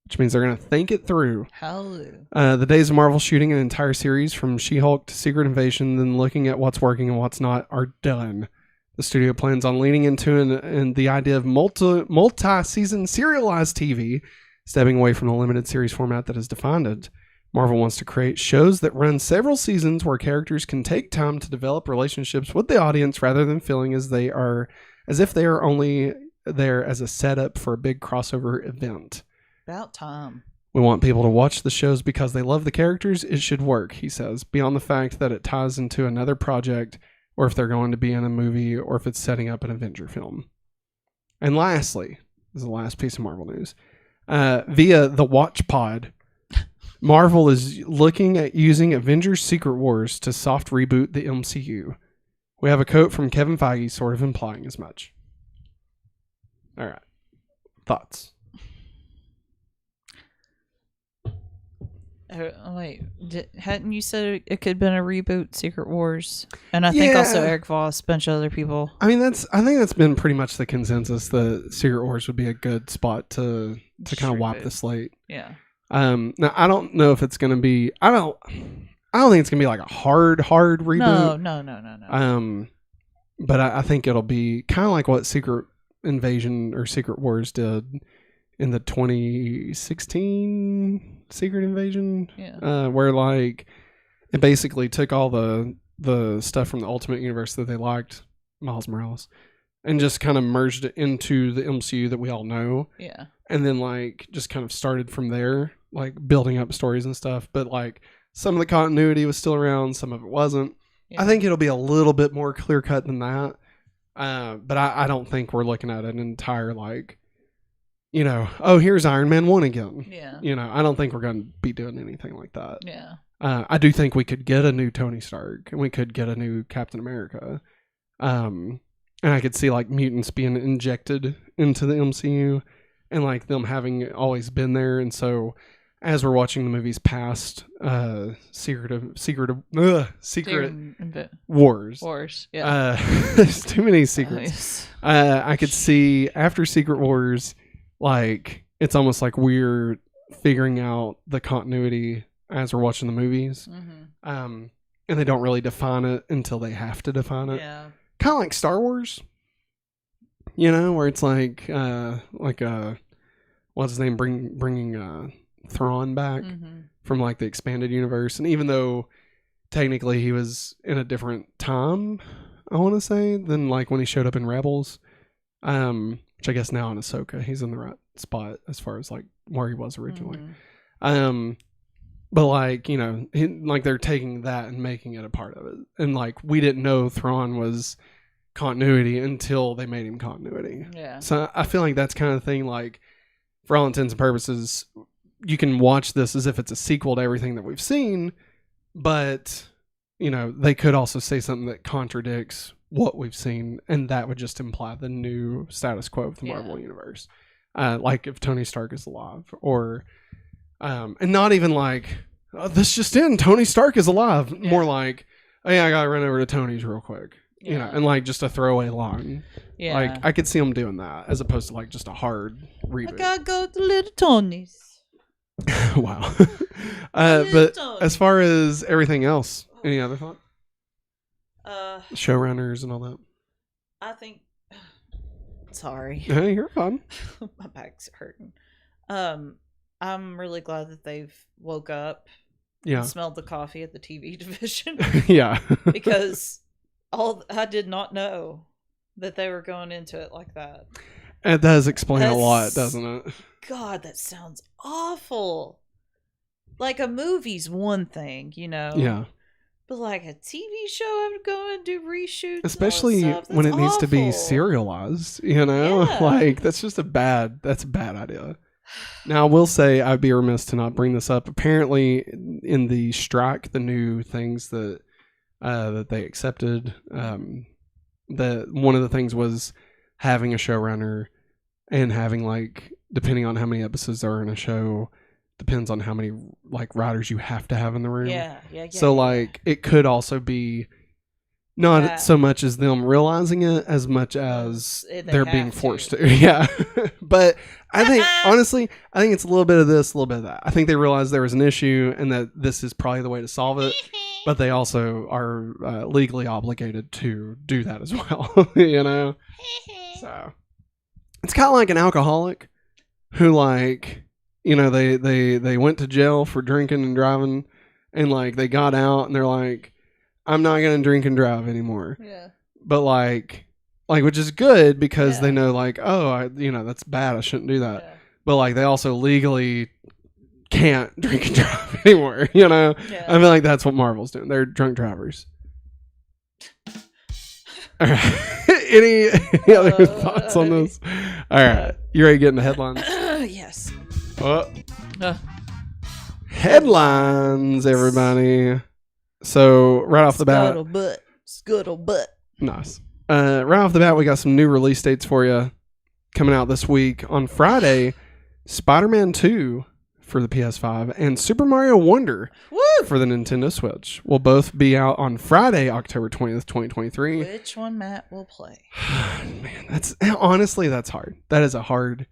which means they're going to think it through. Hallelujah. The days of Marvel shooting an entire series from She-Hulk to Secret Invasion, then looking at what's working and what's not, are done. The studio plans on leaning into the idea of multi-season serialized TV, stepping away from the limited series format that has defined it. Marvel wants to create shows that run several seasons where characters can take time to develop relationships with the audience rather than feeling as if they are only there as a setup for a big crossover event. About time. We want people to watch the shows because they love the characters. It should work, he says, beyond the fact that it ties into another project or if they're going to be in a movie or if it's setting up an Avenger film. And lastly, this is the last piece of Marvel news. Via the Watch Pod, Marvel is looking at using Avengers Secret Wars to soft reboot the MCU. We have a quote from Kevin Feige sort of implying as much. All right. Thoughts? Wait, hadn't you said it could have been a reboot, Secret Wars? And I think also Eric Voss, a bunch of other people. I mean, I think that's been pretty much the consensus. The Secret Wars would be a good spot to kind of wipe the slate. Yeah. Now I don't know if it's going to be. I don't think it's going to be like a hard reboot. No. But I think it'll be kind of like what Secret Invasion or Secret Wars did in the 2016 Secret Invasion. Yeah. Where like it basically took all the stuff from the Ultimate Universe that they liked, Miles Morales, and just kind of merged it into the MCU that we all know. Yeah. And then like just kind of started from there, like building up stories and stuff. But like some of the continuity was still around, some of it wasn't. Yeah. I think it'll be a little bit more clear cut than that. But I don't think we're looking at an entire like, here's Iron Man 1 again. Yeah. I don't think we're going to be doing anything like that. Yeah. I do think we could get a new Tony Stark and we could get a new Captain America. And I could see like mutants being injected into the MCU and like them having always been there. And so as we're watching the movies past Secret Wars. Yeah. There's too many secrets. I could see after Secret Wars, like it's almost like we're figuring out the continuity as we're watching the movies. Mm-hmm. And they don't really define it until they have to define it. Yeah. Kind of like Star Wars, where it's like what's his name, bringing Thrawn back from like the expanded universe. And even though technically he was in a different time, I want to say, than like when he showed up in Rebels, which I guess now in Ahsoka, he's in the right spot as far as like where he was originally. But like, like they're taking that and making it a part of it. And like, we didn't know Thrawn was continuity until they made him continuity. Yeah. So I feel like that's kind of the thing, like for all intents and purposes, you can watch this as if it's a sequel to everything that we've seen, but they could also say something that contradicts what we've seen, and that would just imply the new status quo of the Marvel universe. Like if Tony Stark is alive, or and not even like, this just in, Tony Stark is alive. Yeah. More like, oh yeah, I gotta run over to Tony's real quick. And like just a throwaway line. Yeah. Like I could see them doing that as opposed to like just a hard reboot. I gotta go to little Tony's. Wow. But as far as everything else, any other thought? Showrunners and all that. I think. Sorry. Hey, you're fine. My back's hurting. I'm really glad that they've woke up. Yeah. And smelled the coffee at the TV division. Yeah. Because I did not know that they were going into it like that. It does explain a lot, doesn't it? God, that sounds awful. Like a movie's one thing, Yeah. But like a TV show, I would go and do reshoots. Especially when it needs to be serialized, Yeah. Like that's just a bad idea. Now, I will say I'd be remiss to not bring this up. Apparently, in the strike, the new things that they accepted, that one of the things was having a showrunner and having like, depending on how many episodes there are in a show, depends on how many like riders you have to have in the room. Yeah. So like it could also be not so much as them realizing it as much as they're being forced to. Yeah. But I think, honestly, I think it's a little bit of this, a little bit of that. I think they realized there was an issue and that this is probably the way to solve it. But they also are legally obligated to do that as well. You know? So it's kind of like an alcoholic who, like, you know, they went to jail for drinking and driving and, like, they got out and they're like, I'm not going to drink and drive anymore. Yeah. But like, which is good because they know like, oh, that's bad. I shouldn't do that. Yeah. But like, they also legally can't drink and drive anymore. You know, I feel like that's what Marvel's doing. They're drunk drivers. All right. Any other thoughts on this? All right. You ready to get into headlines? Yes. Headlines, everybody. So right off the bat, scuttlebutt. Nice. Right off the bat, we got some new release dates for you coming out this week. On Friday, Spider-Man 2 for the PS5 and Super Mario Wonder for the Nintendo Switch will both be out on Friday, October 20th, 2023. Which one Matt will play? Man, that's hard. That is a hard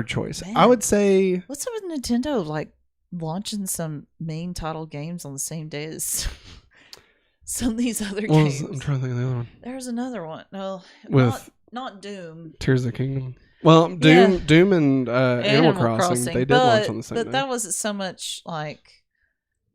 choice. Man. I would say. What's up with Nintendo? Like, launching some main title games on the same day as some of these other games. I'm trying to think of the other one. There's another one. No, with not Doom. Tears of the Kingdom. Well, Doom and Animal Crossing, they did launch on the same day. But that wasn't so much like,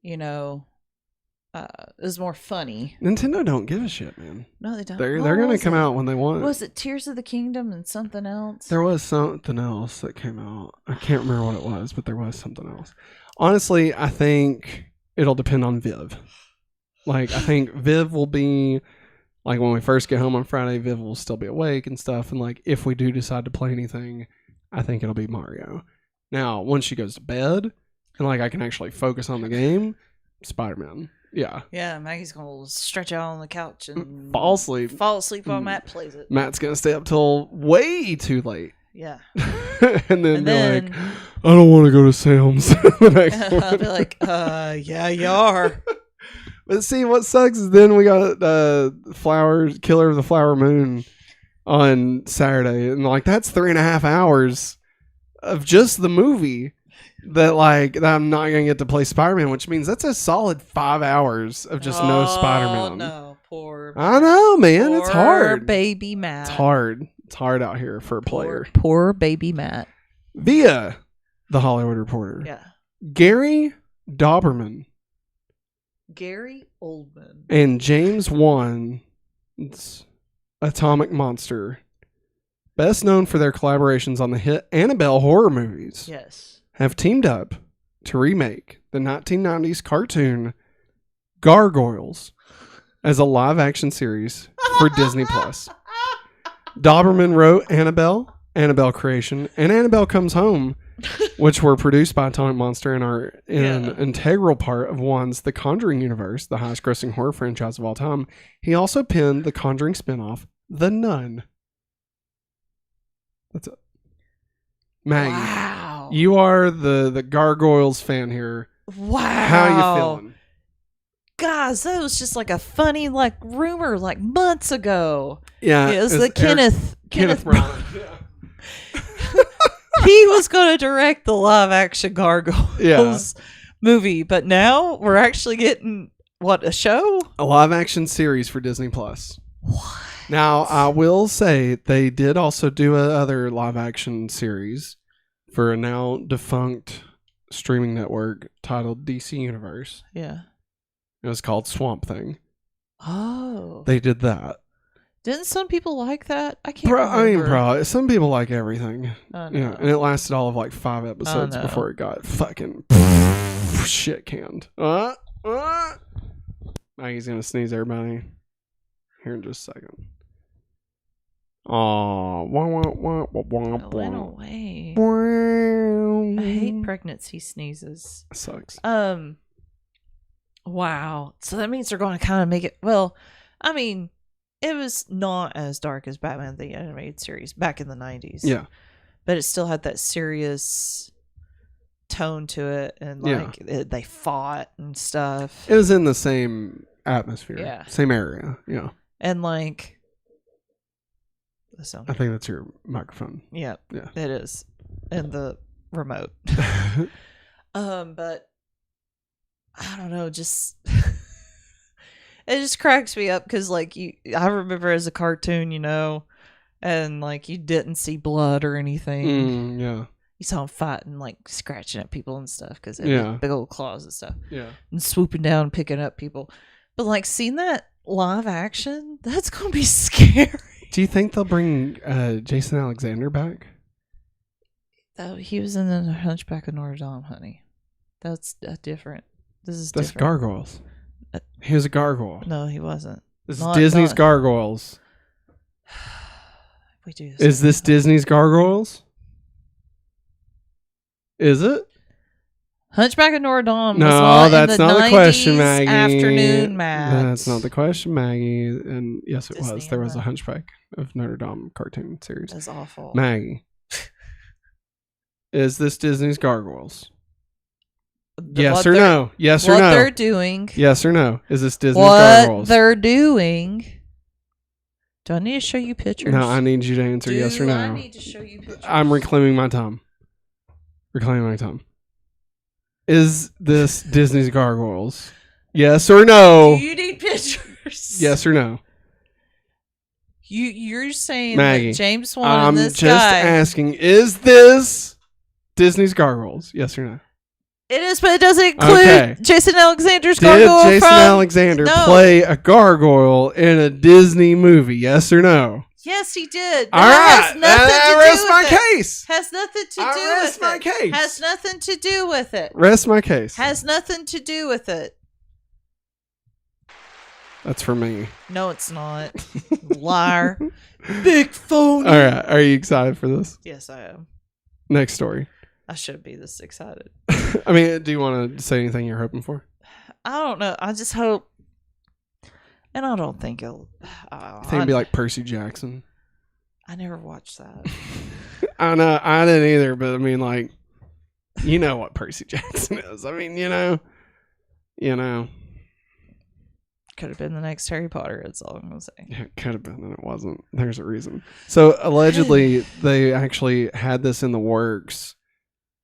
it was more funny. Nintendo don't give a shit, man. No, they don't. They're going to come out when they want. Was it Tears of the Kingdom and something else? There was something else that came out. I can't remember what it was, but there was something else. Honestly, I think it'll depend on Viv. Like, I think Viv will be, like, when we first get home on Friday, Viv will still be awake and stuff. And, like, if we do decide to play anything, I think it'll be Mario. Now, once she goes to bed and, like, I can actually focus on the game, Spider-Man. Yeah. Yeah, Maggie's going to stretch out on the couch and fall asleep while Matt plays it. Matt's going to stay up till way too late. Yeah. and then be like, I don't want to go to Sam's. The next I'll be like, yeah, you are. But see, what sucks is then we got Killer of the Flower Moon on Saturday. And like, that's 3.5 hours of just the movie that I'm not going to get to play Spider-Man, which means that's a solid 5 hours of just no Spider-Man. No, poor. I know, man. It's hard. Baby Matt. It's hard. It's hard out here for a player. Poor baby Matt. Via The Hollywood Reporter. Yeah. Gary Dauberman. Gary Oldman. And James Wan's Atomic Monster. Best known for their collaborations on the hit Annabelle horror movies. Yes. Have teamed up to remake the 1990s cartoon Gargoyles as a live-action series for Disney+. Dauberman wrote Annabelle Creation, and Annabelle Comes Home, which were produced by Atomic Monster and are an integral part of Wan's The Conjuring universe, the highest-grossing horror franchise of all time. He also penned the Conjuring spinoff, The Nun. That's it. Maggie. Wow. You are the Gargoyles fan here. Wow. How are you feeling? Guys, that was just like a funny rumor months ago. Yeah. It was the Kenneth Branagh. He was going to direct the live action Gargoyles movie, but now we're actually getting a show? A live action series for Disney+. What? Now, I will say they did also do another live action series for a now defunct streaming network titled DC Universe. Yeah. It was called Swamp Thing. Oh. They did that. Didn't some people like that? I can't remember. I mean, some people like everything. Oh, no. Yeah, and it lasted all of 5 episodes before it got fucking shit canned. Maggie's gonna sneeze everybody here in just a second. Oh, It went away. I hate pregnancy sneezes. It sucks. Wow. So that means they're going to kind of make it. Well, I mean, it was not as dark as Batman the Animated Series back in the 90s. Yeah. But it still had that serious tone to it, and like they fought and stuff. It was in the same atmosphere, same area, and like I think that's your microphone. Yeah, it is, and the remote. But I don't know, just it just cracks me up because like I remember as a cartoon, and like you didn't see blood or anything. Yeah. You saw him fighting, like scratching at people and stuff because they had big old claws and stuff. Yeah. And swooping down and picking up people. But like seeing that live action, that's going to be scary. Do you think they'll bring Jason Alexander back? He was in the Hunchback of Notre Dame, honey. That's different. That's different. Gargoyles. He was a gargoyle. No, he wasn't. This is Disney's Gargoyles. We do this. Is this Disney's Gargoyles? Is it? Hunchback of Notre Dame. No, that's not the question, Maggie. Afternoon, Matt. That's not the question, Maggie. And yes, it Disney was. There was a Hunchback of Notre Dame cartoon series. That's awful. Maggie. Is this Disney's Gargoyles? Yes or no? Yes or no? What they're doing. Yes or no? Is this Disney's Gargoyles? What they're doing. Do I need to show you pictures? No, I need you to answer yes or no. I need to show you pictures? I'm reclaiming my time. Reclaiming my time. Is this Disney's Gargoyles? Yes or no? Do you need pictures? Yes or no? You're saying Maggie, that James Wan and this guy... I'm just asking, is this Disney's Gargoyles? Yes or no? It is, but it doesn't include Jason Alexander's gargoyle. Did Jason Alexander play a gargoyle in a Disney movie? Yes or no? Yes, he did. All right. Rest my case. Has nothing to do with it. Rest my case. Has nothing to do with it. Rest my case. Has nothing to do with it. That's for me. No, it's not. Liar. Big phone. All right. Are you excited for this? Yes, I am. Next story. I should be this excited. I mean, do you want to say anything you're hoping for? I don't know. I just hope. And I don't think it'll. I think it'd be like Percy Jackson. I never watched that. I know. I didn't either, but I mean, like, you know what Percy Jackson is. I mean, you know. Could have been the next Harry Potter, that's all I'm going to say. Yeah, it could have been, and it wasn't. There's a reason. So, allegedly, they actually had this in the works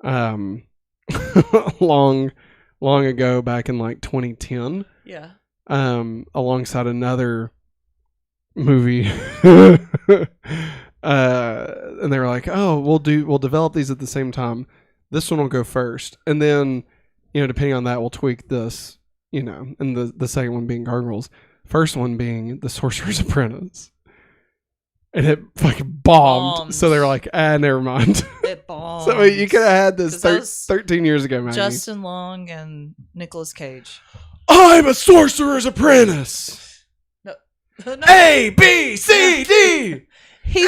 long ago, back in like 2010. Yeah. Alongside another movie. And they were like, oh, we'll develop these at the same time. This one will go first. And then, depending on that, we'll tweak this, and the second one being Gargoyles. First one being The Sorcerer's Apprentice. And it fucking bombed. So they were like, never mind. It bombed. So you could have had this 13 years ago, Maggie. Justin Long and Nicolas Cage. I'm a sorcerer's apprentice. No. A, B, C, D, E,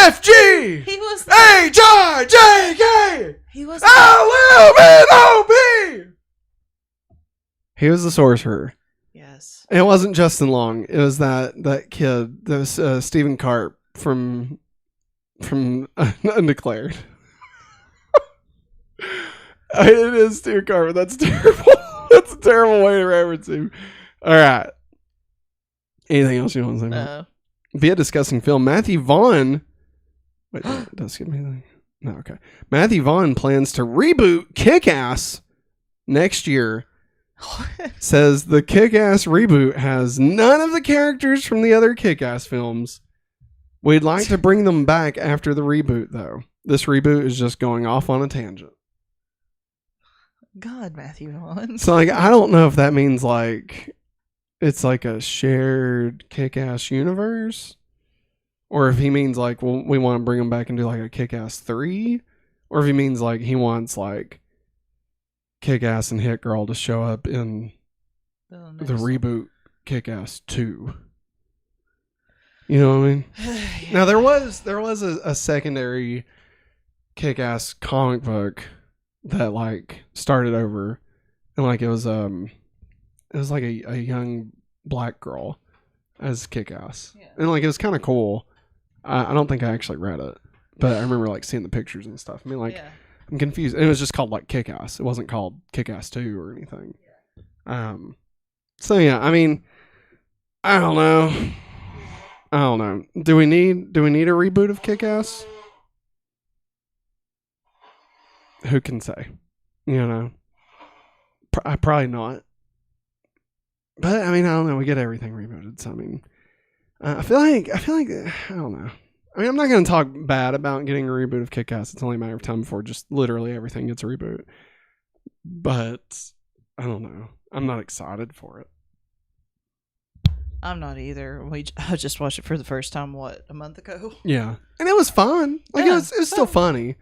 F, G, he was H, I, J, K, he was L, M, N, O, P. He was the sorcerer. Yes. And it wasn't Justin Long. It was that kid. That was Stephen Carp from Undeclared. It is Stephen Carp. That's terrible. That's a terrible way to reference him. All right. Anything else you want to say? No. Via discussing film, Matthew Vaughn. Wait, does give me anything? No, okay. Matthew Vaughn plans to reboot Kick-Ass next year. Says the Kick-Ass reboot has none of the characters from the other Kick-Ass films. We'd like to bring them back after the reboot, though. This reboot is just going off on a tangent. God, Matthew Vaughn. So, like, I don't know if that means, like, it's like a shared Kick-Ass universe, or if he means, like, well, we want to bring him back and do, like, a Kick-Ass 3, or if he means, like, he wants, like, Kick-Ass and Hit Girl to show up in the reboot Kick-Ass 2. You know what I mean? Yeah. Now, there was a secondary Kick-Ass comic book that like started over, and like it was like a young black girl as Kick-Ass, and like it was kind of cool. I don't think I actually read it, but I remember like seeing the pictures and stuff. I mean, like I'm confused. And it was just called like Kick-Ass. It wasn't called Kick-Ass 2 or anything. So yeah, I mean, I don't know. Do we need a reboot of Kick-Ass? Who can say? You know, probably not. But I mean, I don't know. We get everything rebooted, so I mean, I feel like I don't know. I mean, I'm not going to talk bad about getting a reboot of Kick-Ass. It's only a matter of time before just literally everything gets a reboot. But I don't know. I'm not excited for it. I'm not either. I just watched it for the first time, a month ago? Yeah. And it was fun. Like, yeah, it was still funny.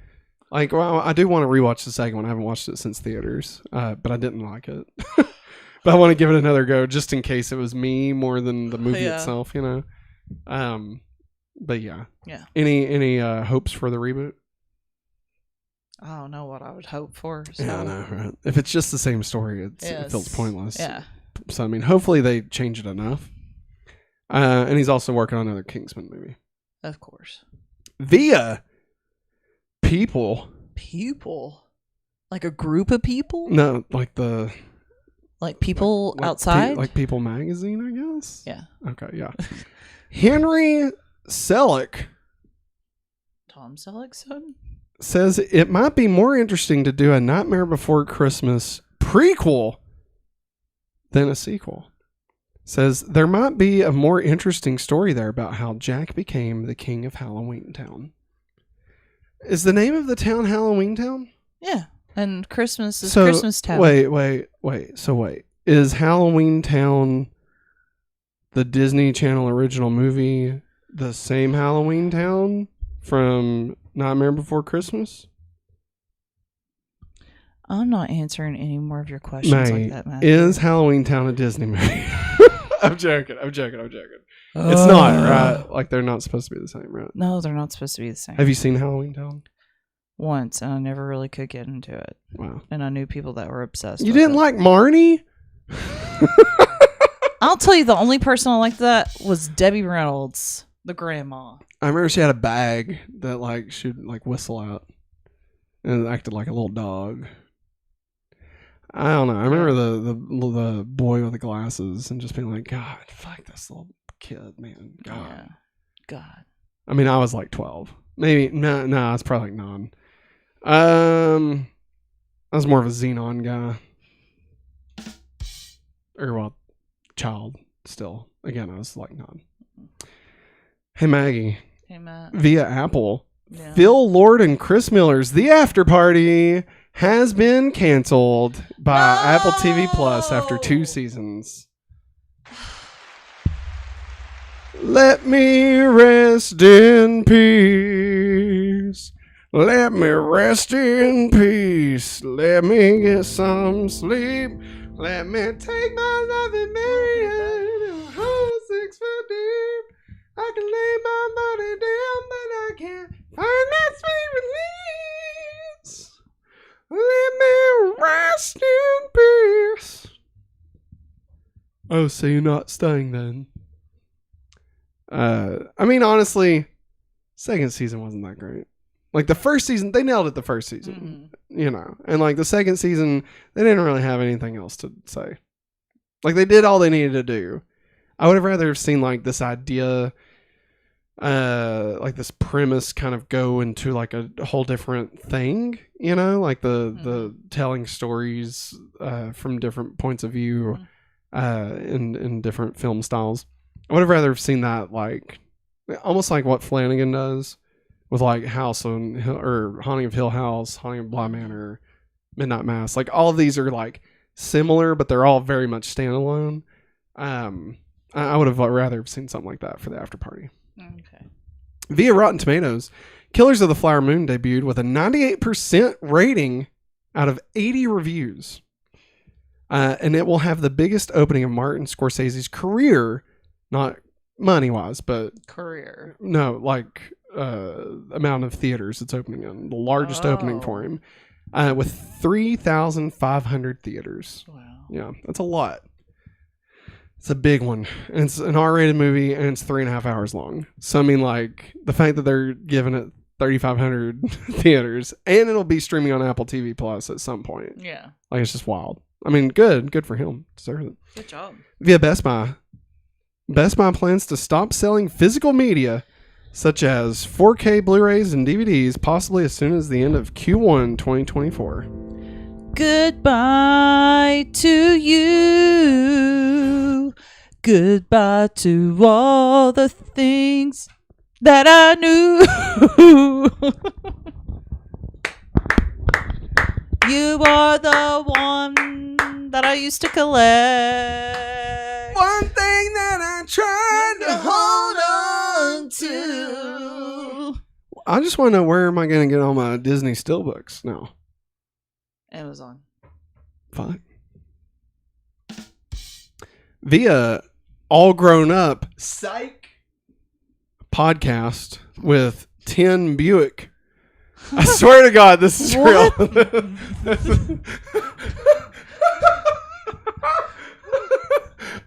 Like, well, I do want to rewatch the second one. I haven't watched it since theaters, but I didn't like it. But I want to give it another go just in case it was me more than the movie itself, you know? But yeah. Yeah. Any hopes for the reboot? I don't know what I would hope for. So. Yeah, I know, right? If it's just the same story, it feels pointless. Yeah. So, I mean, hopefully they change it enough. And he's also working on another Kingsman movie. Of course. Via people. People? Like a group of people? No, like people outside? Like People Magazine, I guess? Yeah. Okay, yeah. Henry Selick. Tom Selleck's son? Says it might be more interesting to do a Nightmare Before Christmas prequel than a sequel. Says there might be a more interesting story there about how Jack became the king of Halloween Town. Is the name of the town Halloween Town? Yeah. And Christmas is Christmas Town. Wait. So wait. Is Halloween Town the Disney Channel original movie the same Halloween Town from Nightmare Before Christmas? I'm not answering any more of your questions like that, Matt. Is Halloween Town a Disney movie? I'm joking. It's not, right? Like, they're not supposed to be the same, right? No, they're not supposed to be the same. Have you seen Halloween Town? Once, and I never really could get into it. Wow. And I knew people that were obsessed You with didn't it. like Marnie? I'll tell you, the only person I liked that was Debbie Reynolds, the grandma. I remember she had a bag that, like, she'd, like, whistle out. And it acted like a little dog. I don't know. I remember the boy with the glasses and just being like, God, fuck this little kid, man. God. Yeah. God. I mean, I was like 12. Maybe. No, I was probably like 9. I was more of a Xenon guy. Or, well, child still. Again, I was like 9. Hey, Maggie. Hey, Matt. Via Apple. Yeah. Phil Lord and Chris Miller's The After Party has been canceled by Apple TV Plus after 2 seasons. Let me rest in peace. Let me rest in peace. Let me get some sleep. Let me take my love and marry her in a hole 6 foot deep. I can lay my body down, but I can't find that sweet release. Let me rest in peace. Oh, so you're not staying then? I mean, honestly, second season wasn't that great. Like, the first season, they nailed it the first season, you know. And, like, the second season, they didn't really have anything else to say. Like, they did all they needed to do. I would have rather have seen, like, this idea, like, this premise kind of go into, like, a whole different thing, you know? Like, the telling stories from different points of view in different film styles. I would have rather have seen that, like, almost like what Flanagan does with, like, House on Hill, or Haunting of Hill House, Haunting of Bly Manor, Midnight Mass. Like, all of these are, like, similar, but they're all very much standalone. I would have rather have seen something like that for the After Party. Okay. Via Rotten Tomatoes, Killers of the Flower Moon debuted with a 98% rating out of 80 reviews. And it will have the biggest opening of Martin Scorsese's career, not money-wise, but... Career. No, like amount of theaters it's opening in. The largest opening for him. With 3,500 theaters. Wow. Yeah, that's a lot. It's a big one. And it's an R-rated movie, and it's 3.5 hours long. So, I mean, like, the fact that they're giving it 3,500 theaters, and it'll be streaming on Apple TV Plus at some point. Yeah. Like, it's just wild. I mean, good for him. Deserves it. Good job. Via Best Buy. Best Buy plans to stop selling physical media such as 4K Blu-rays and DVDs possibly as soon as the end of Q1 2024. Goodbye to you. Goodbye to all the things that I knew. You are the one that I used to collect. One thing that I tried to hold on to. I just want to know, where am I going to get all my Disney Steelbooks now? Amazon. Fine. Via All Grown Up Psych podcast with 10 Buick. I swear to God, this is real.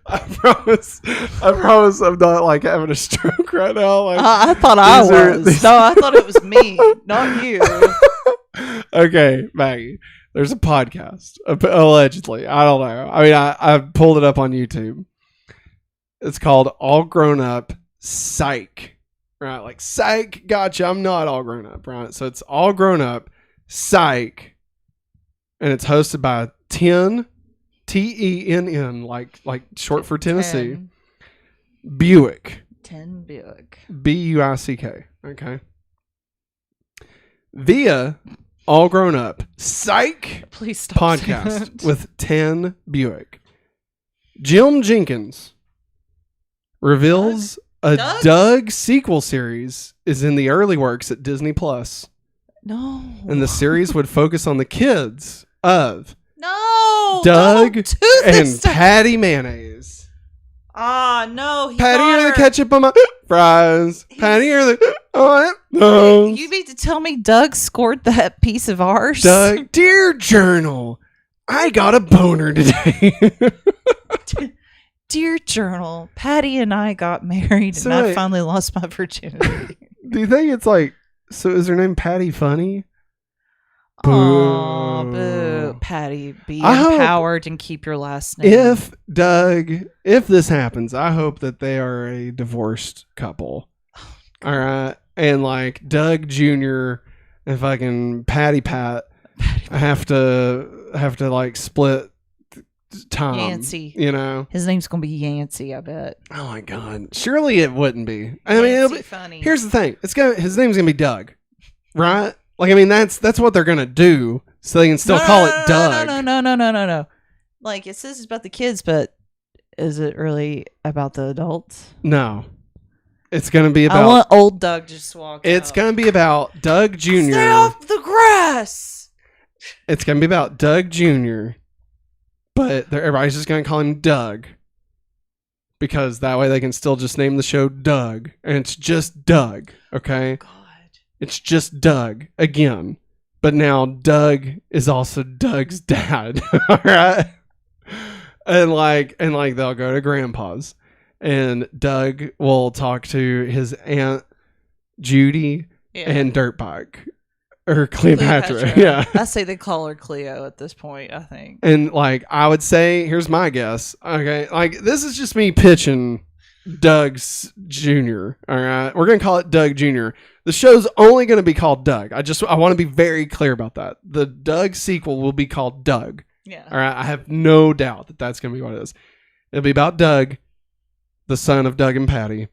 I promise I'm not like having a stroke right now. Like, I thought I was. No, I thought it was me, not you. Okay, Maggie. There's a podcast, allegedly. I don't know. I mean, I pulled it up on YouTube. It's called All Grown Up Psych. Right? Like, psych, gotcha. I'm not all grown up, right? So it's All Grown Up Psych. And it's hosted by 10, TENN, like short for Tennessee. 10. Buick. 10 Buick. BUICK. Okay. Via All Grown Up Psych Please stop podcast with 10 Buick. Jim Jenkins reveals a Doug sequel series is in the early works at Disney Plus. No. And the series would focus on the kids of Doug and Patty Mayonnaise. No. Patty or the ketchup on my fries. Patty or the You mean to tell me Doug scored that piece of ours? Doug, dear journal, I got a boner today. Dear journal, Patty and I got married and I finally lost my virginity. Do you think it's like, so is her name Patty Funny? Oh, boo. Patty, be empowered and keep your last name. If this happens, I hope that they are a divorced couple. All right. And like Doug Jr. and fucking Patty Pat have to like split time. Yancey. You know? His name's going to be Yancey, I bet. Oh my God. Surely it wouldn't be. I mean, it'll be funny. Here's the thing. His name's going to be Doug. Right? Like, I mean, that's what they're going to do, so they can still call it Doug. No. Like, it says it's about the kids, but is it really about the adults? No. It's going to be about... I want old Doug just walk It's out. going to be about Doug Jr. Stay off the grass! It's going to be about Doug Jr., but everybody's just going to call him Doug, because that way they can still just name the show Doug, and it's just Doug, okay? God. It's just Doug again, but now Doug is also Doug's dad. All right, and like they'll go to Grandpa's, and Doug will talk to his Aunt Judy and Dirtbike or Cleopatra. Yeah, I say they call her Cleo at this point. I think, and like I would say, here's my guess. Okay, like this is just me pitching Doug's Jr. All right, we're gonna call it Doug Jr. The show's only going to be called Doug. I want to be very clear about that. The Doug sequel will be called Doug. Yeah. All right. I have no doubt that that's going to be what it is. It'll be about Doug, the son of Doug and Patty.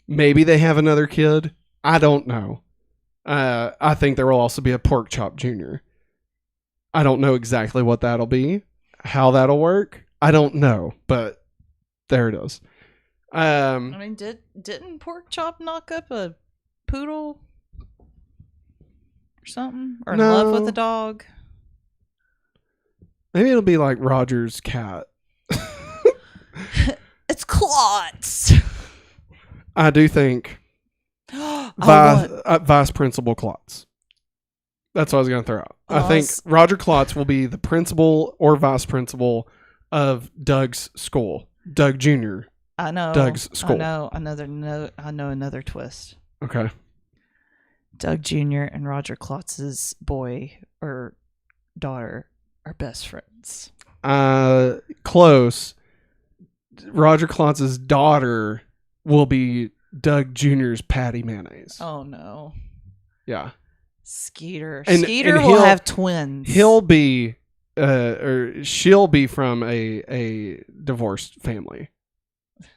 Maybe they have another kid. I don't know. I think there will also be a Pork Chop Jr. I don't know exactly what that'll be, how that'll work. I don't know, but there it is. I mean, didn't Pork Chop knock up a poodle or something, or in love with a dog? Maybe it'll be like Roger's cat. It's Klotz. I do think Vice Principal Klotz. That's what I was going to throw out. I think Roger Klotz will be the principal or vice principal of Doug's school. Doug Jr. I know. Doug's school. I know another twist. Okay. Doug Jr. and Roger Klotz's boy or daughter are best friends. Close. Roger Klotz's daughter will be Doug Jr.'s Patty Mayonnaise. Oh no. Yeah. Skeeter. And Skeeter will have twins. He'll be or she'll be from a divorced family.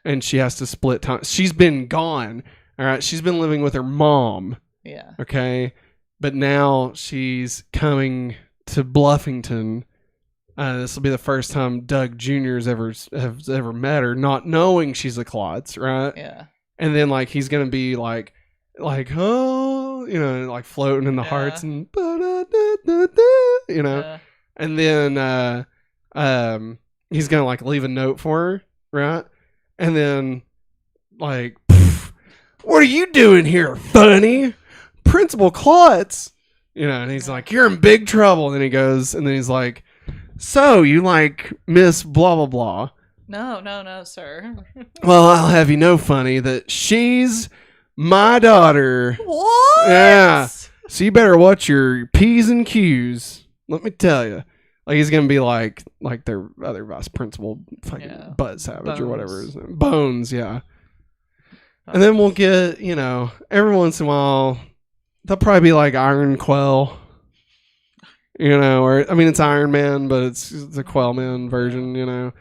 And she has to split time. She's been gone. All right. She's been living with her mom. Yeah. Okay. But now she's coming to Bluffington. This will be the first time Doug Jr. has ever met her, not knowing she's a Klotz, right? Yeah. And then like he's gonna be like oh, you know, like floating in the hearts and you know, and then he's gonna like leave a note for her, right? And then like, what are you doing here, funny? Principal Klotz, you know, and he's like, you're in big trouble. And then he goes, and then he's like, so you like Miss blah blah blah? No, sir. Well, I'll have you know, funny, that she's my daughter. What? Yeah. So you better watch your P's and Q's. Let me tell you. Like he's gonna be like their other vice principal, fucking Bud Savage Bones. Or whatever his name. Bones, yeah. And then we'll get, you know, every once in a while, they'll probably be like Iron Quell. You know, or I mean, it's Iron Man, but it's the Quellman version. You know,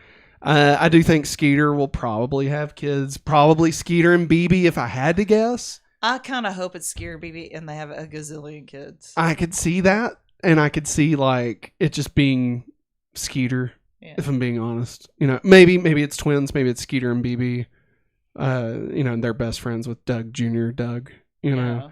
I do think Skeeter will probably have kids. Probably Skeeter and BB, if I had to guess. I kind of hope it's Skeeter BB and they have a gazillion kids. I could see that, and I could see like it just being Skeeter. Yeah. If I'm being honest, you know, maybe it's twins. Maybe it's Skeeter and BB. You know, and they're best friends with Doug Jr. Doug. You know,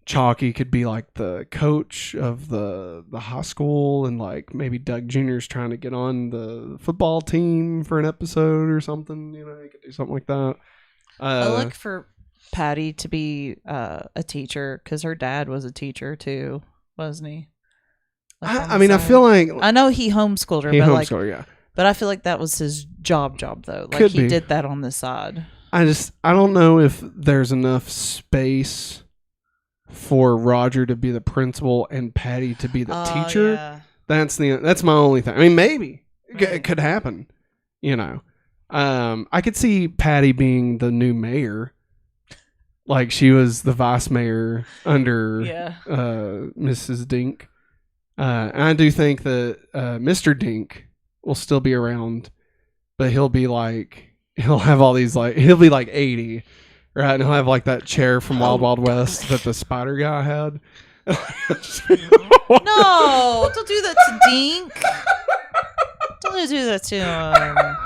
Chalky could be like the coach of the high school, and like maybe Doug Jr.'s trying to get on the football team for an episode or something. You know, he could do something like that. I look for Patty to be a teacher because her dad was a teacher too, wasn't he? Like I mean, I feel like I know he homeschooled her, yeah. But I feel like that was his job though. Like he did that on the side. I don't know if there's enough space for Roger to be the principal and Patty to be the teacher. Yeah. That's my only thing. I mean, maybe it could happen, you know. I could see Patty being the new mayor, like she was the vice mayor under Mrs. Dink. And I do think that Mr. Dink will still be around, but he'll be like 80. Right, and he'll have like that chair from Wild Wild West that the spider guy had. No, don't do that to Dink. Don't do that to him.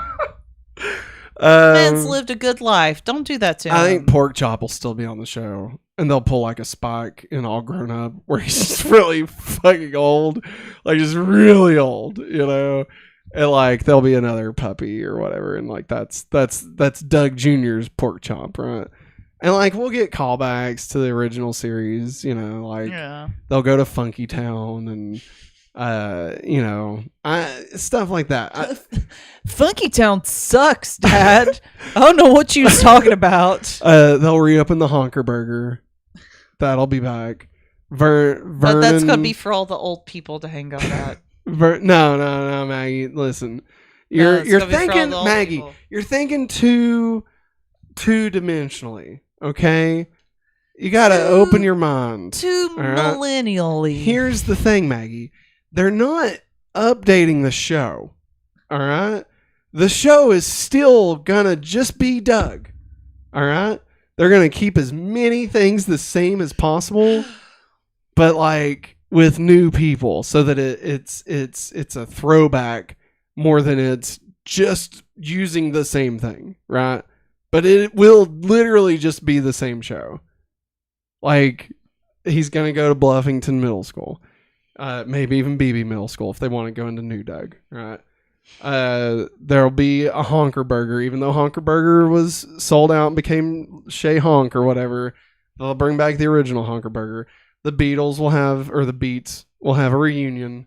Man's lived a good life. Don't do that to him. I think Pork Chop will still be on the show, and they'll pull like a Spike in All Grown Up, where he's just really fucking old, like just really old, you know. And like there'll be another puppy or whatever, and like that's Doug Jr.'s Pork Chop, right? And like we'll get callbacks to the original series, you know, like they'll go to Funky Town and you know, stuff like that. Funky Town sucks, Dad. I don't know what you was talking about. They'll reopen the Honker Burger. That'll be back. Vernon, but that's gonna be for all the old people to hang out at. No, Maggie. Listen, you're thinking, Maggie. People. You're thinking too dimensionally. Okay, you gotta open your mind. Too millennially. Here's the thing, Maggie. They're not updating the show. All right, the show is still gonna just be Doug. All right, they're gonna keep as many things the same as possible, but like with new people, so that it's a throwback more than it's just using the same thing, right? But it will literally just be the same show. Like he's gonna go to Bluffington Middle School, maybe even BB Middle School if they want to go into New Doug, right? There'll be a Honker Burger, even though Honker Burger was sold out and became Shea Honk or whatever. They'll bring back the original Honker Burger. The Beatles will have, or the Beats will have a reunion,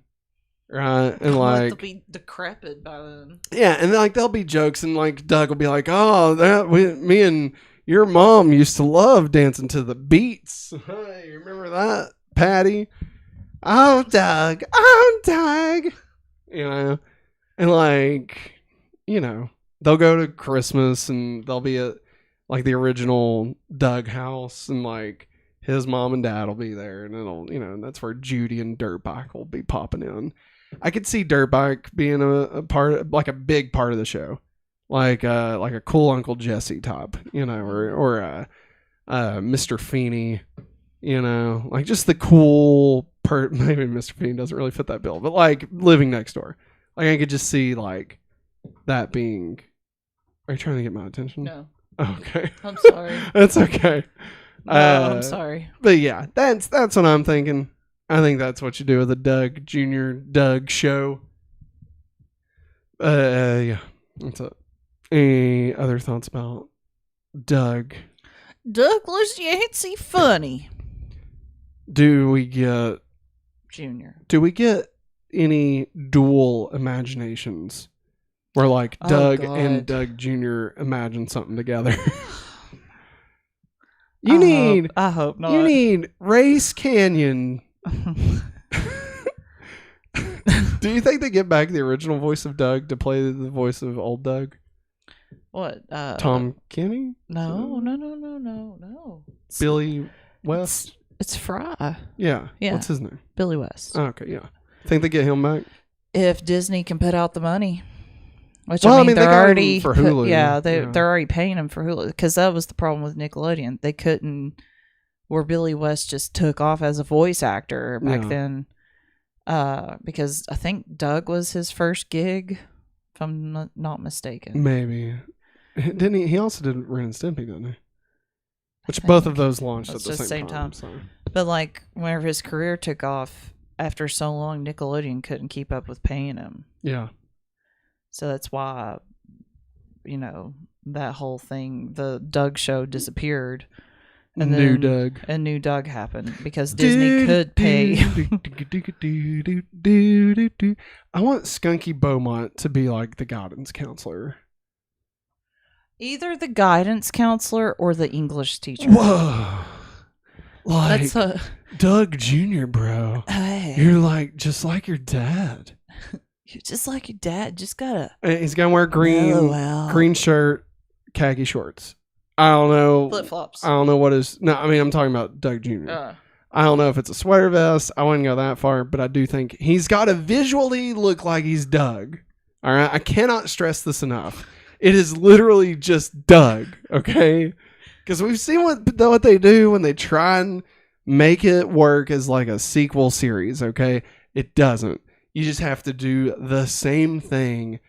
right? And like they'll be decrepit by then. Yeah, and like there'll be jokes, and like Doug will be like, "Oh, me and Your mom used to love dancing to the beats. You remember that, Patty? Oh, Doug. Oh, Doug. You know, and like, you know, they'll go to Christmas and they'll be at like the original Doug house, and like his mom and dad will be there, and it'll, you know, and that's where Judy and Dirtbike will be popping in. I could see Dirtbike being a part, like a big part of the show, like a cool Uncle Jesse type, you know, or Mr. Feeney, you know, like just the cool maybe Mr. Feeney doesn't really fit that bill, but like living next door, like I could just see like that being. Are you trying to get my attention? No. Okay. I'm sorry. That's okay. No, I'm sorry. But yeah, that's what I'm thinking. I think that's what you do with a Doug Jr. Doug show. Yeah. That's it. Any other thoughts about Doug? Douglas Yancey funny. Do we get any dual imaginations where like Doug and Doug Jr. imagine something together? I hope not. You need Race Canyon. Do you think they get back the original voice of Doug to play the voice of old Doug? What? Tom Kenny? No. Billy West? It's Fry. Yeah. What's his name? Billy West. Oh, okay, yeah. Think they get him back? If Disney can put out the money. Which, well, I mean, they're already for Hulu. They're already paying him for Hulu, because that was the problem with Nickelodeon. They couldn't, where Billy West just took off as a voice actor back then, because I think Doug was his first gig, if I'm not mistaken. Maybe. Didn't he? He also did Ren and Stimpy, didn't he? Which both of those launched at the same time. So. But like, whenever his career took off, after so long, Nickelodeon couldn't keep up with paying him. Yeah. So that's why, you know, that whole thing, the Doug show disappeared. And then a new Doug happened because Disney could pay. I want Skunky Beaumont to be like the guidance counselor. Either the guidance counselor or the English teacher. Whoa. Like Doug Jr., bro. Hey. You're like, just like your dad. You're just like your dad. Just gotta. And he's gonna wear green shirt, khaki shorts. I don't know. Flip flops. I don't know what is. No, I mean, I'm talking about Doug Jr. I don't know if it's a sweater vest. I wouldn't go that far, but I do think he's got to visually look like he's Doug. All right. I cannot stress this enough. It is literally just Doug. Okay. Because we've seen what they do when they try and make it work as like a sequel series. Okay. It doesn't. You just have to do the same thing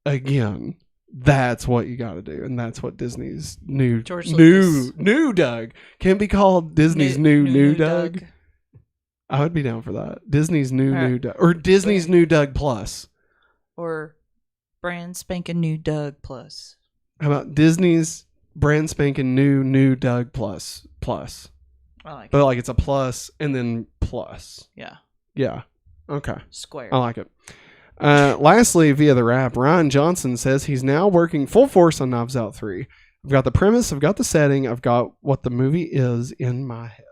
again. That's what you got to do, and that's what Disney's new Doug can be called. Disney's new Doug. I would be down for that. Disney's new Doug, or Disney's new Doug Plus, or brand spanking new Doug Plus. How about Disney's brand spanking new Doug Plus? I like but like it's a plus and then plus. Yeah. Okay. Square. I like it. Lastly, via the wrap, Ryan Johnson says he's now working full force on Knives Out 3. I've got the premise, I've got the setting, I've got what the movie is in my head.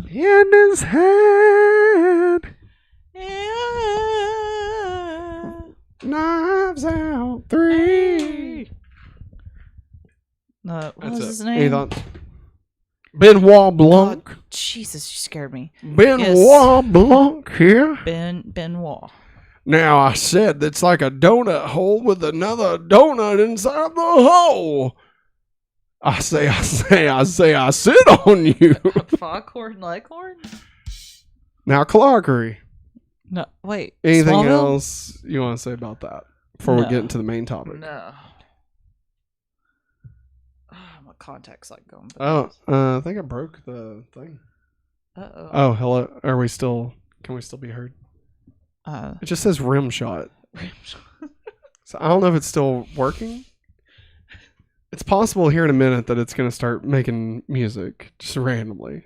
In his head. Yeah. Knives Out 3. What was his name? Benoit Blanc. God, Jesus, you scared me. Benoit Blanc here. Benoit. Now I said it's like a donut hole with another donut inside the hole. I sit on you. Foghorn Leghorn? Now Clarkery. No, wait. Anything Smallville? else you want to say about that before we get into the main topic? No. My contact's like going. I think I broke the thing. Uh-oh. Oh, hello. Can we still be heard? It just says rim shot. So I don't know if it's still working. It's possible here in a minute that it's going to start making music just randomly.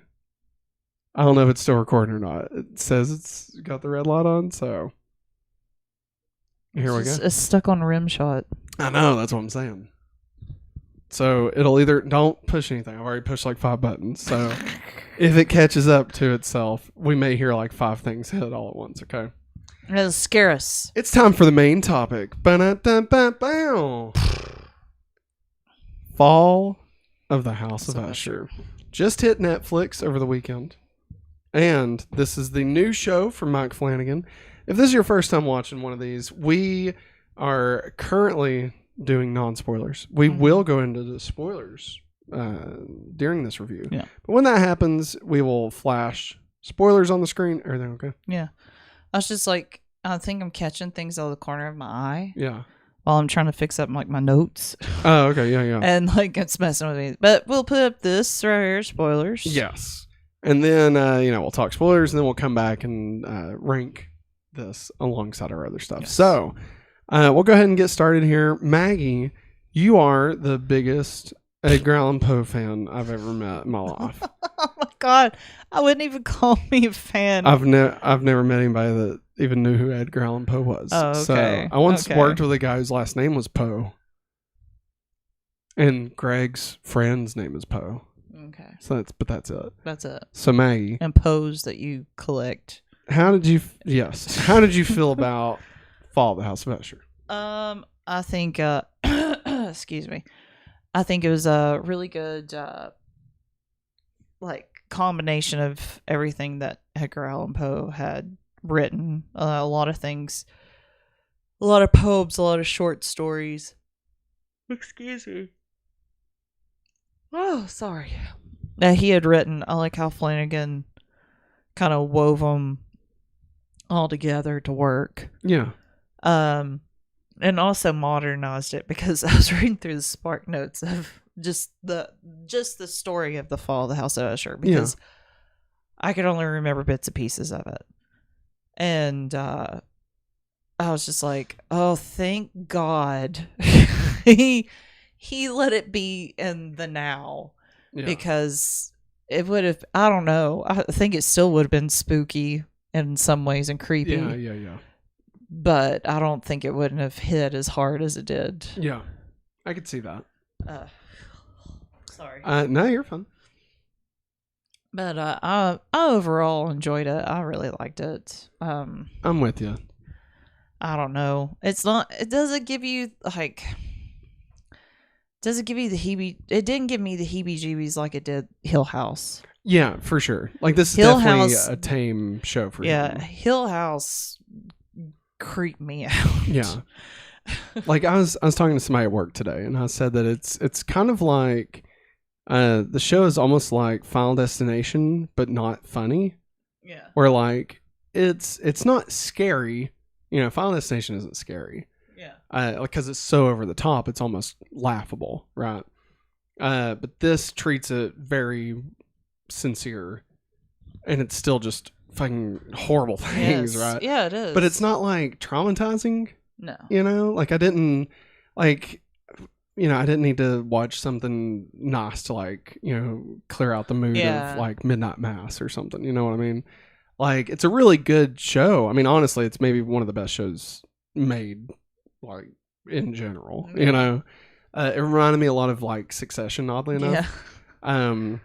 I don't know if it's still recording or not. It says it's got the red light on, so here we go. It's stuck on rim shot. I know, that's what I'm saying. So it'll either don't push anything. I've already pushed like 5 buttons. So if it catches up to itself, we may hear like 5 things hit all at once. Okay. It'll scare us. It's time for the main topic. Ba-da-da-ba-bow. Fall of the House of Usher. Just hit Netflix over the weekend. And this is the new show from Mike Flanagan. If this is your first time watching one of these, we are currently doing non-spoilers. We will go into the spoilers during this review. Yeah. But when that happens, we will flash spoilers on the screen. Everything okay? Yeah. I was just like, I think I'm catching things out of the corner of my eye. Yeah. While I'm trying to fix up like my notes. Oh, okay. Yeah. And like it's messing with me. But we'll put up this right here, spoilers. Yes. And then, we'll talk spoilers, and then we'll come back and rank this alongside our other stuff. Yes. So, we'll go ahead and get started here. Maggie, you are the biggest Edgar Allan Poe fan I've ever met in my life. Oh my God. I wouldn't even call me a fan. I've never met anybody that even knew who Edgar Allan Poe was. Oh, okay. So I once worked with a guy whose last name was Poe. And Greg's friend's name is Poe. Okay. So that's it. That's it. So Maggie. And Poes that you collect. How did you feel about Fall of the House of Usher? I think, excuse me. I think it was a really good, combination of everything that Edgar Allan Poe had written. A lot of things, a lot of poems, a lot of short stories. Excuse me. Oh, sorry. That he had written. I like how Flanagan kind of wove them all together to work. Yeah. And also modernized it, because I was reading through the Spark Notes of just the story of the Fall of the House of Usher, because I could only remember bits and pieces of it. And I was just like, oh, thank God he let it be in the now, because it would have, I don't know, I think it still would have been spooky in some ways and creepy. Yeah. But I don't think it wouldn't have hit as hard as it did. Yeah, I could see that. Sorry. No, you're fine. But I overall enjoyed it. I really liked it. I'm with you. I don't know. It doesn't give you the it didn't give me the heebie-jeebies like it did Hill House. Yeah, for sure. Like, this is Hill definitely House, a tame show for you. Yeah, Hill House creeped me out. Yeah. Like, I was talking to somebody at work today, and I said that it's kind of like the show is almost like Final Destination, but not funny. Yeah. Where like it's not scary. Final Destination isn't scary. Yeah. Because it's so over the top, it's almost laughable, right? But this treats it very sincere, and it's still just fucking horrible things, right? Yeah, it is. But it's not like traumatizing. No. Like I didn't need to watch something nice to clear out the mood of like Midnight Mass or something. You know what I mean? Like, it's a really good show. I mean, honestly, it's maybe one of the best shows made, like, in general. Yeah. It reminded me a lot of like Succession, oddly enough. Yeah.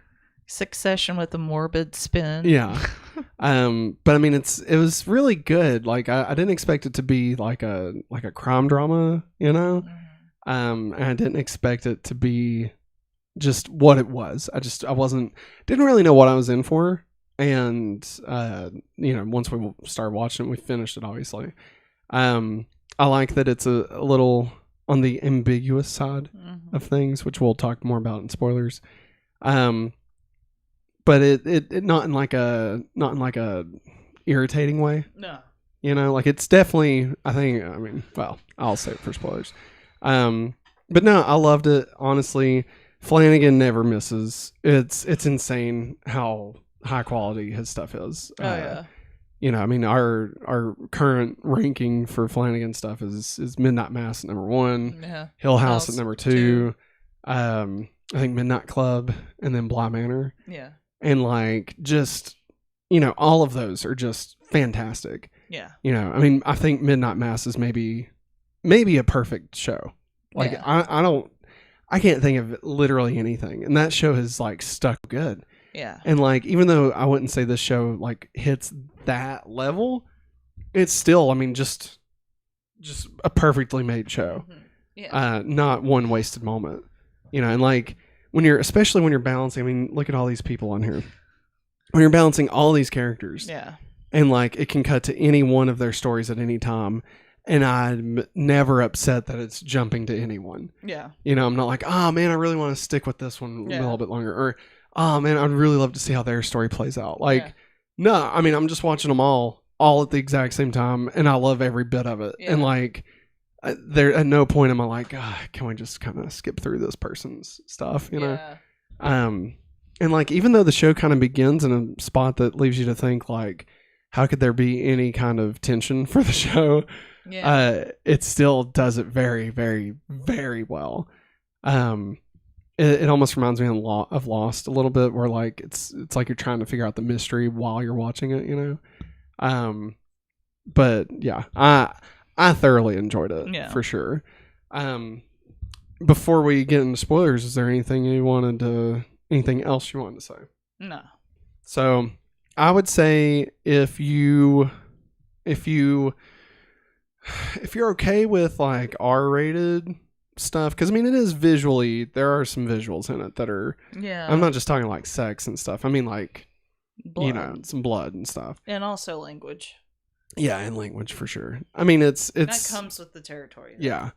Succession with a morbid spin. Yeah. But I mean, it was really good. Like, I didn't expect it to be like a crime drama, and I didn't expect it to be just what it was. Didn't really know what I was in for. And, once we started watching it, we finished it, obviously. I like that it's a little on the ambiguous side of things, which we'll talk more about in spoilers. But it not in like a irritating way. No. Like, it's definitely, I'll save it for spoilers. But no, I loved it. Honestly, Flanagan never misses. It's insane how high quality his stuff is. Oh, yeah. Our current ranking for Flanagan stuff is Midnight Mass at number 1, Hill House at number 2, I think Midnight Club, and then Bly Manor. Yeah. And like, just, all of those are just fantastic. Yeah. I think Midnight Mass is maybe a perfect show. Like, I I can't think of literally anything. And that show has like stuck good. Yeah. And like, even though I wouldn't say this show like hits that level, it's still, I mean, just a perfectly made show. Mm-hmm. Yeah. Not one wasted moment, you know. And like especially when you're balancing, I mean, look at all these people on here. When you're balancing all these characters, yeah, and like it can cut to any one of their stories at any time, and I'm never upset that it's jumping to anyone. Yeah, you know, I'm not like, oh man, I really want to stick with this one a little bit longer, or oh man, I'd really love to see how their story plays out. Like, no, I mean, I'm just watching them all at the exact same time, and I love every bit of it. And like, there at no point am I like, can we just kind of skip through this person's stuff, you know? And like, even though the show kind of begins in a spot that leaves you to think like, how could there be any kind of tension for the show? It still does it very, very, very well. It almost reminds me of Lost a little bit, where like it's like you're trying to figure out the mystery while you're watching it, you know. But yeah, I thoroughly enjoyed it for sure. Before we get into spoilers, is there anything else you wanted to say? No. So I would say if you're okay with like R-rated stuff, because I mean, it is visually, there are some visuals in it that are, I'm not just talking like sex and stuff, I mean like blood. You know, some blood and stuff, and also language. Yeah, and language for sure. I mean, it's that comes with the territory. Yeah.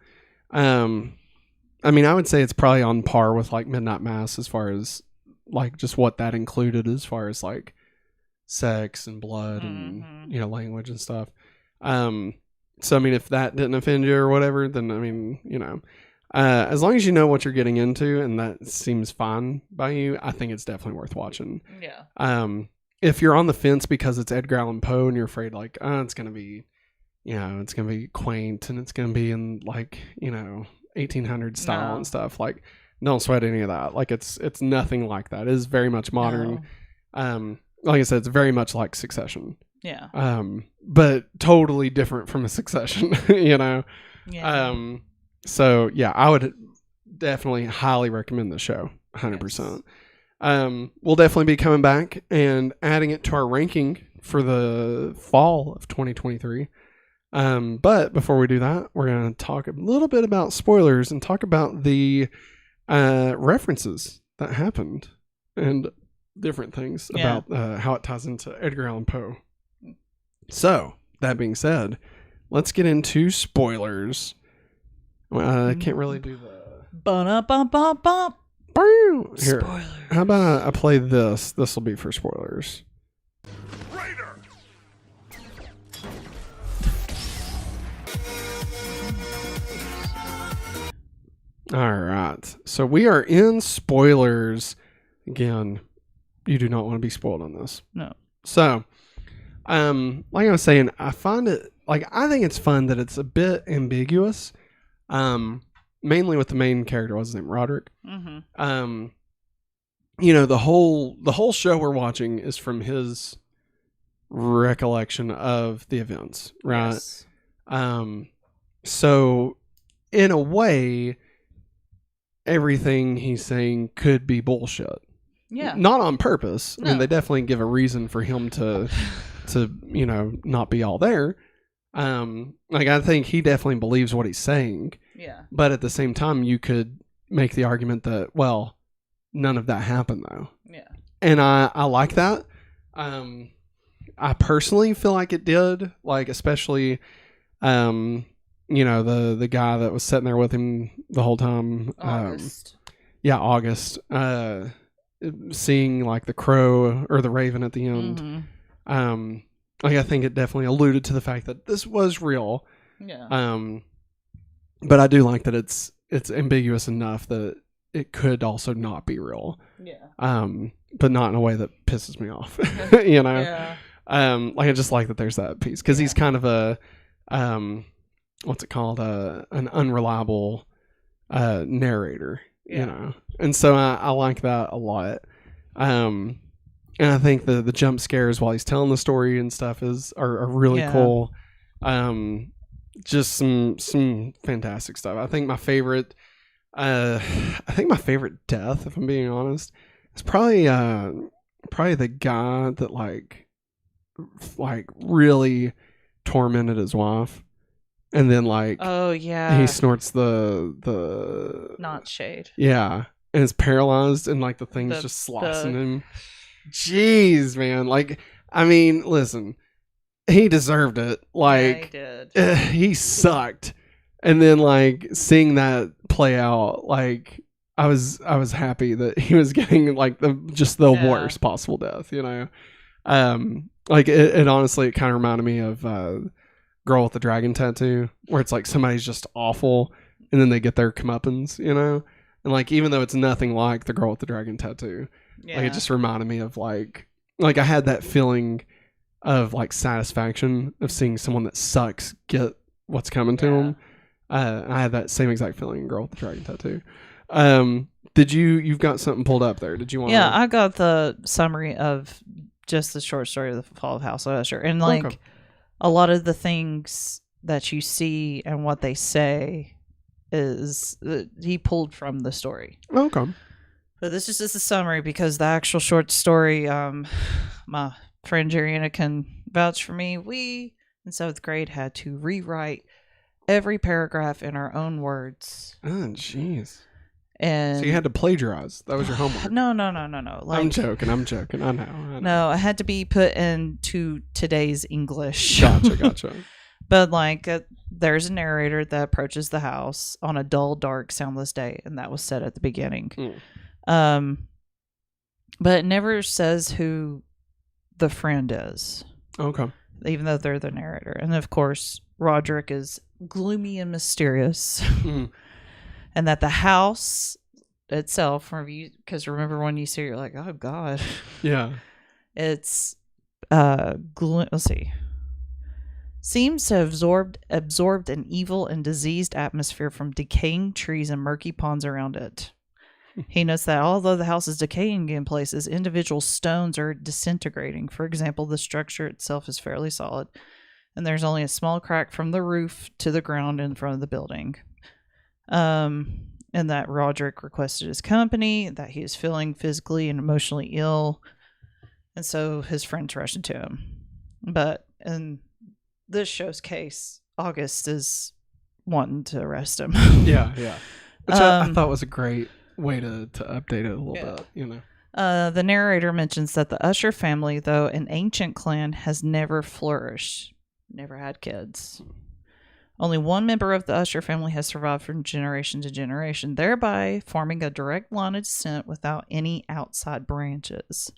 I mean, I would say it's probably on par with like Midnight Mass as far as like just what that included as far as like sex and blood and, you know, language and stuff. So I mean, if that didn't offend you or whatever, then I mean, you know, as long as you know what you're getting into and that seems fine by you, I think it's definitely worth watching. Yeah. If you're on the fence because it's Edgar Allan Poe and you're afraid like, it's going to be, you know, it's going to be quaint and it's going to be in like, you know, 1800 style and stuff, like, don't sweat any of that. Like it's nothing like that. It is very much modern. Like I said, it's very much like Succession. Yeah. But totally different from a Succession, you know? Yeah. So yeah, I would definitely highly recommend the show. 100%. Yes. We'll definitely be coming back and adding it to our ranking for the fall of 2023. But before we do that, we're going to talk a little bit about spoilers and talk about the references that happened and different things about how it ties into Edgar Allan Poe. So, that being said, let's get into spoilers. I can't really do the... Here, spoilers. How about I play this? This will be for spoilers. Raider! All right. So we are in spoilers. Again, you do not want to be spoiled on this. No. So, like I was saying, I find it, like, I think it's fun that it's a bit ambiguous. Mainly with the main character, what's his name? Roderick. Mm-hmm. You know, the whole show we're watching is from his recollection of the events, right? Yes. So in a way, everything he's saying could be bullshit. Yeah. Not on purpose. No. I mean, they definitely give a reason for him to you know, not be all there. Like, I think he definitely believes what he's saying. Yeah. But at the same time, you could make the argument that, well, none of that happened though. Yeah. And I like that. I personally feel like it did, like, especially, you know, the guy that was sitting there with him the whole time. August. August. Seeing like the crow or the raven at the end. Mm-hmm. Like, I think it definitely alluded to the fact that this was real. Yeah. But I do like that it's ambiguous enough that it could also not be real. Yeah. But not in a way that pisses me off. You know? Yeah. Like, I just like that there's that piece. Because he's kind of a, what's it called? An unreliable narrator. Yeah. You know? And so I like that a lot. And I think the jump scares while he's telling the story and stuff are really cool. Just some fantastic stuff. I think my favorite I think my favorite death, if I'm being honest, is probably the guy that like really tormented his wife, and then like Oh yeah, he snorts the not shade. yeah, and is paralyzed, and like the thing's just slicing him. Jeez, man! Like, I mean, listen, he deserved it. Like, yeah, he did. He sucked, and then like seeing that play out, like I was happy that he was getting like the worst possible death. You know, like it honestly, it kind of reminded me of Girl with the Dragon Tattoo, where it's like somebody's just awful, and then they get their comeuppance. You know, and like even though it's nothing like the Girl with the Dragon Tattoo. Yeah. Like it just reminded me of like I had that feeling of like satisfaction of seeing someone that sucks get what's coming to them. I had that same exact feeling in Girl with the Dragon Tattoo. Did you've got something pulled up there? Did you want? Yeah, I got the summary of just the short story of the Fall of House of Usher, and like a lot of the things that you see and what they say is he pulled from the story. Okay. But this is just a summary because the actual short story, my friend Jeriana can vouch for me. We, in 7th grade, had to rewrite every paragraph in our own words. Oh, jeez. And so you had to plagiarize. That was your homework. No. Like, I'm joking. I know. No, I had to be put into today's English. Gotcha. But like, there's a narrator that approaches the house on a dull, dark, soundless day, and that was said at the beginning. But it never says who the friend is. Okay. Even though they're the narrator. And of course, Roderick is gloomy and mysterious. And that the house itself, because remember when you see it, you're like, oh God. Yeah. It's, let's see. Seems to have absorbed an evil and diseased atmosphere from decaying trees and murky ponds around it. He notes that although the house is decaying in places, individual stones are disintegrating. For example, the structure itself is fairly solid, and there's only a small crack from the roof to the ground in front of the building. And that Roderick requested his company, that he is feeling physically and emotionally ill, and so his friends rush into him. But in this show's case, August is wanting to arrest him. Yeah. Which I thought was a great way to update it a little bit, you know. The narrator mentions that the Usher family, though an ancient clan, has never flourished, never had kids. Only one member of the Usher family has survived from generation to generation, thereby forming a direct line of descent without any outside branches.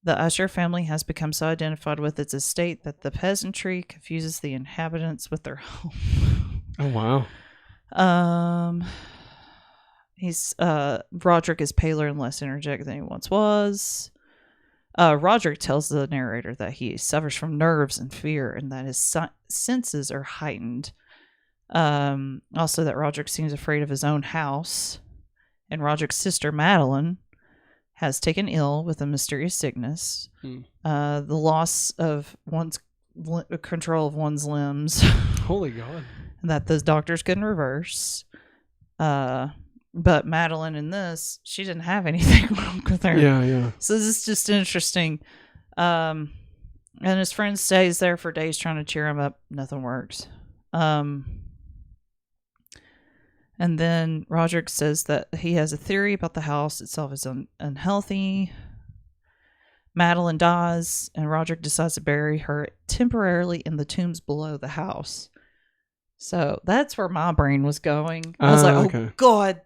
The Usher family has become so identified with its estate that the peasantry confuses the inhabitants with their home. Oh, wow. Roderick is paler and less energetic than he once was. Roderick tells the narrator that he suffers from nerves and fear and that his senses are heightened. Also that Roderick seems afraid of his own house. And Roderick's sister, Madeline, has taken ill with a mysterious sickness. The loss of one's control of one's limbs. Holy God. That the doctors couldn't reverse. But Madeline in this, she didn't have anything wrong with her. Yeah. So this is just interesting. And his friend stays there for days trying to cheer him up. Nothing works. And then Roderick says that he has a theory about the house itself is unhealthy. Madeline dies, and Roderick decides to bury her temporarily in the tombs below the house. So that's where my brain was going. I was like, okay. God,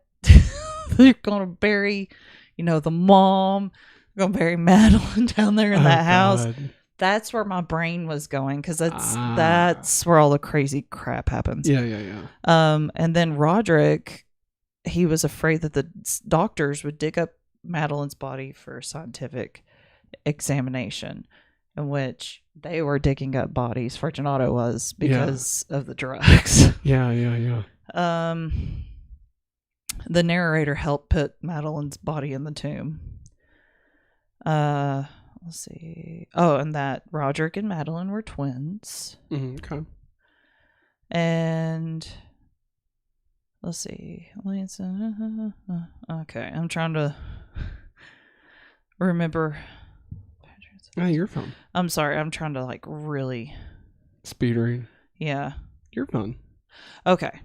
they're going to bury, the mom. They're going to bury Madeline down there in that house. God. That's where my brain was going because that's where all the crazy crap happens. Yeah. And then Roderick, he was afraid that the doctors would dig up Madeline's body for scientific examination, in which they were digging up bodies. Fortunato was because of the drugs. Yeah. The narrator helped put Madeline's body in the tomb. Let's see. Oh, and that Roderick and Madeline were twins. Okay. And let's see. Okay, I'm trying to remember. Oh, you're fun. I'm sorry. I'm trying to like really speed read. Yeah. You're fun. Okay.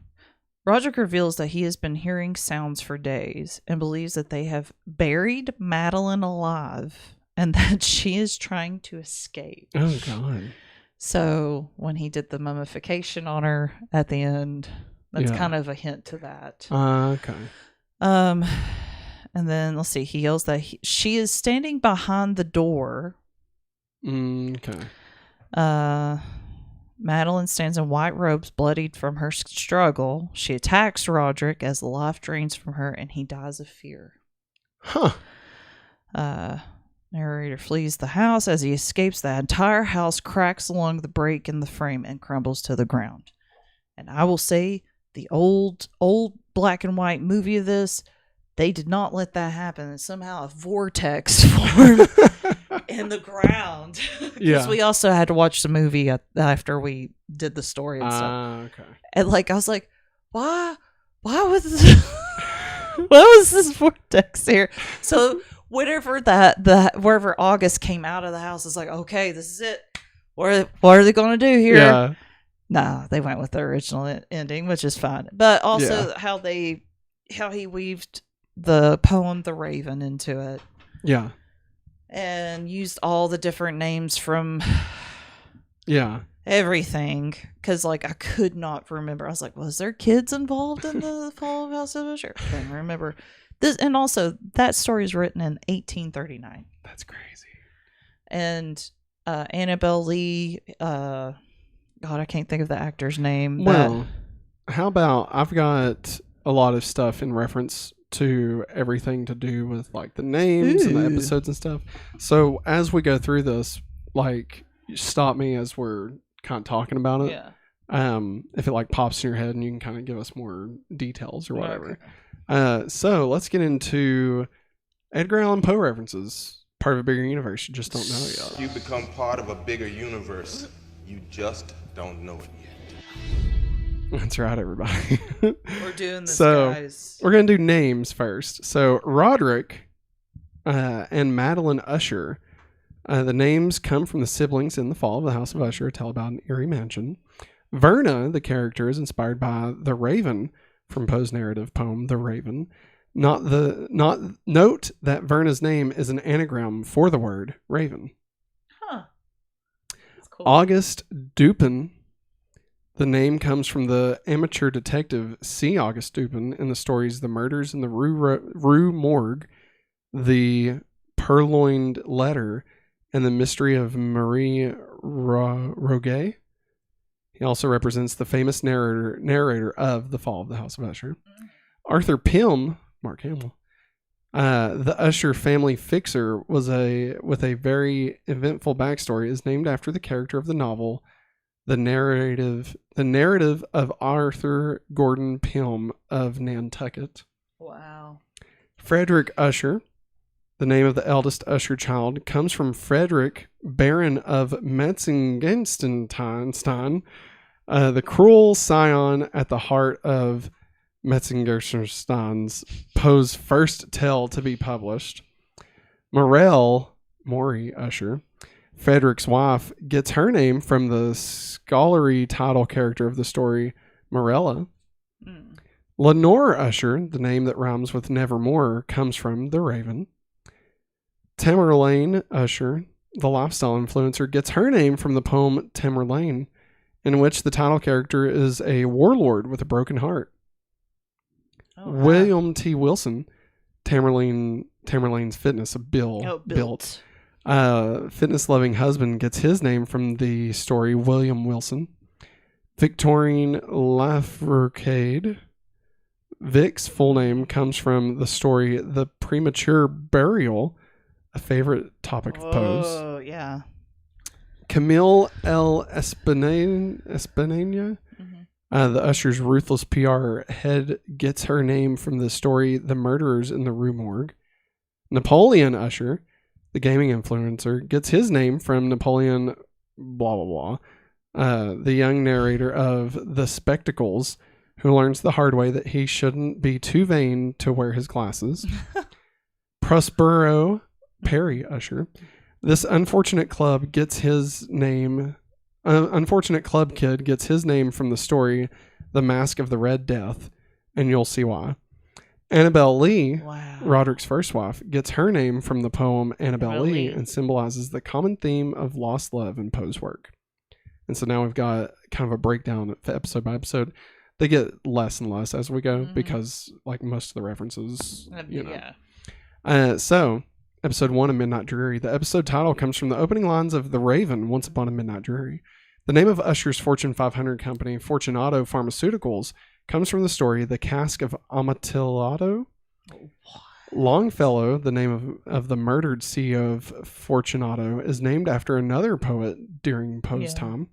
Roderick reveals that he has been hearing sounds for days and believes that they have buried Madeline alive and that she is trying to escape. Oh, God. So when he did the mummification on her at the end, that's kind of a hint to that. Okay. And then let's see. He yells that she is standing behind the door. Okay. Madeline stands in white robes, bloodied from her struggle. She attacks Roderick as the life drains from her, and he dies of fear. Huh. Narrator flees the house. As he escapes, the entire house cracks along the break in the frame and crumbles to the ground. And I will say, the old black and white movie of this, they did not let that happen. And somehow a vortex formed in the ground. Because we also had to watch the movie after we did the story and stuff. Okay. And like I was like, why was this why was this vortex here? So whenever wherever August came out of the house, it's like, okay, this is it. What are they going to do here? Yeah. Nah, they went with the original ending, which is fine. But also how he weaved the poem The Raven into it. Yeah. And used all the different names from everything. Because like I could not remember. I was like, was there kids involved in the Fall of House of Usher? I couldn't remember. This, and also that story is written in 1839. That's crazy. And Annabelle Lee, God, I can't think of the actor's name. Well, how about I've got a lot of stuff in reference to everything to do with like the names and the episodes and stuff. So as we go through this, like stop me as we're kind of talking about it. Yeah. If it like pops in your head and you can kind of give us more details or whatever. Okay. So let's get into Edgar Allan Poe references. Part of a bigger universe. You just don't know it yet. You become part of a bigger universe. You just don't know it yet. That's right, everybody. We're doing this, guys. We're going to do names first. So, Roderick and Madeline Usher. The names come from the siblings in The Fall of the House of Usher, tell about an eerie mansion. Verna, the character, is inspired by the Raven from Poe's narrative poem, The Raven. Note that Verna's name is an anagram for the word Raven. Huh. That's cool. August Dupin. The name comes from the amateur detective C. August Dupin in the stories The Murders in the Rue Morgue, The Purloined Letter, and The Mystery of Marie Roget. He also represents the famous narrator of The Fall of the House of Usher. Arthur Pym, Mark Hamill, the Usher family fixer, with a very eventful backstory, is named after the character of the novel, The Narrative of Arthur Gordon Pym of Nantucket. Wow. Frederick Usher, the name of the eldest Usher child, comes from Frederick, Baron of Metzengerstein, the cruel scion at the heart of Metzengerstein's Poe's first tale to be published. Maury Usher, Frederick's wife, gets her name from the scholarly title character of the story, Morella. Lenore Usher, the name that rhymes with Nevermore, comes from The Raven. Tamerlane Usher, the lifestyle influencer, gets her name from the poem Tamerlane, in which the title character is a warlord with a broken heart. Oh, wow. William T. Wilson, Tamerlane's fitness, built. Fitness-loving husband, gets his name from the story William Wilson. Victorine Lafourcade. Vic's full name comes from the story The Premature Burial, a favorite topic of Poe's. Oh, yeah. Camille L. Espinania. The Usher's ruthless PR head, gets her name from the story The Murderers in the Rue Morgue. Napoleon Usher, the gaming influencer, gets his name from Napoleon blah blah blah, the young narrator of The Spectacles, who learns the hard way that he shouldn't be too vain to wear his glasses. Prospero Perry Usher. This unfortunate club kid gets his name from the story The Mask of the Red Death, and you'll see why. Annabelle Lee, Roderick's first wife, gets her name from the poem Annabelle Lee and symbolizes the common theme of lost love in Poe's work. And so now we've got kind of a breakdown episode by episode. They get less and less as we go because like most of the references, So episode 1 of Midnight Dreary. The episode title comes from the opening lines of The Raven, Once Upon a Midnight Dreary. The name of Usher's Fortune 500 company, Fortunato Pharmaceuticals, comes from the story The Cask of Amontillado. Longfellow, the name of the murdered CEO of Fortunato, is named after another poet during Poe's time.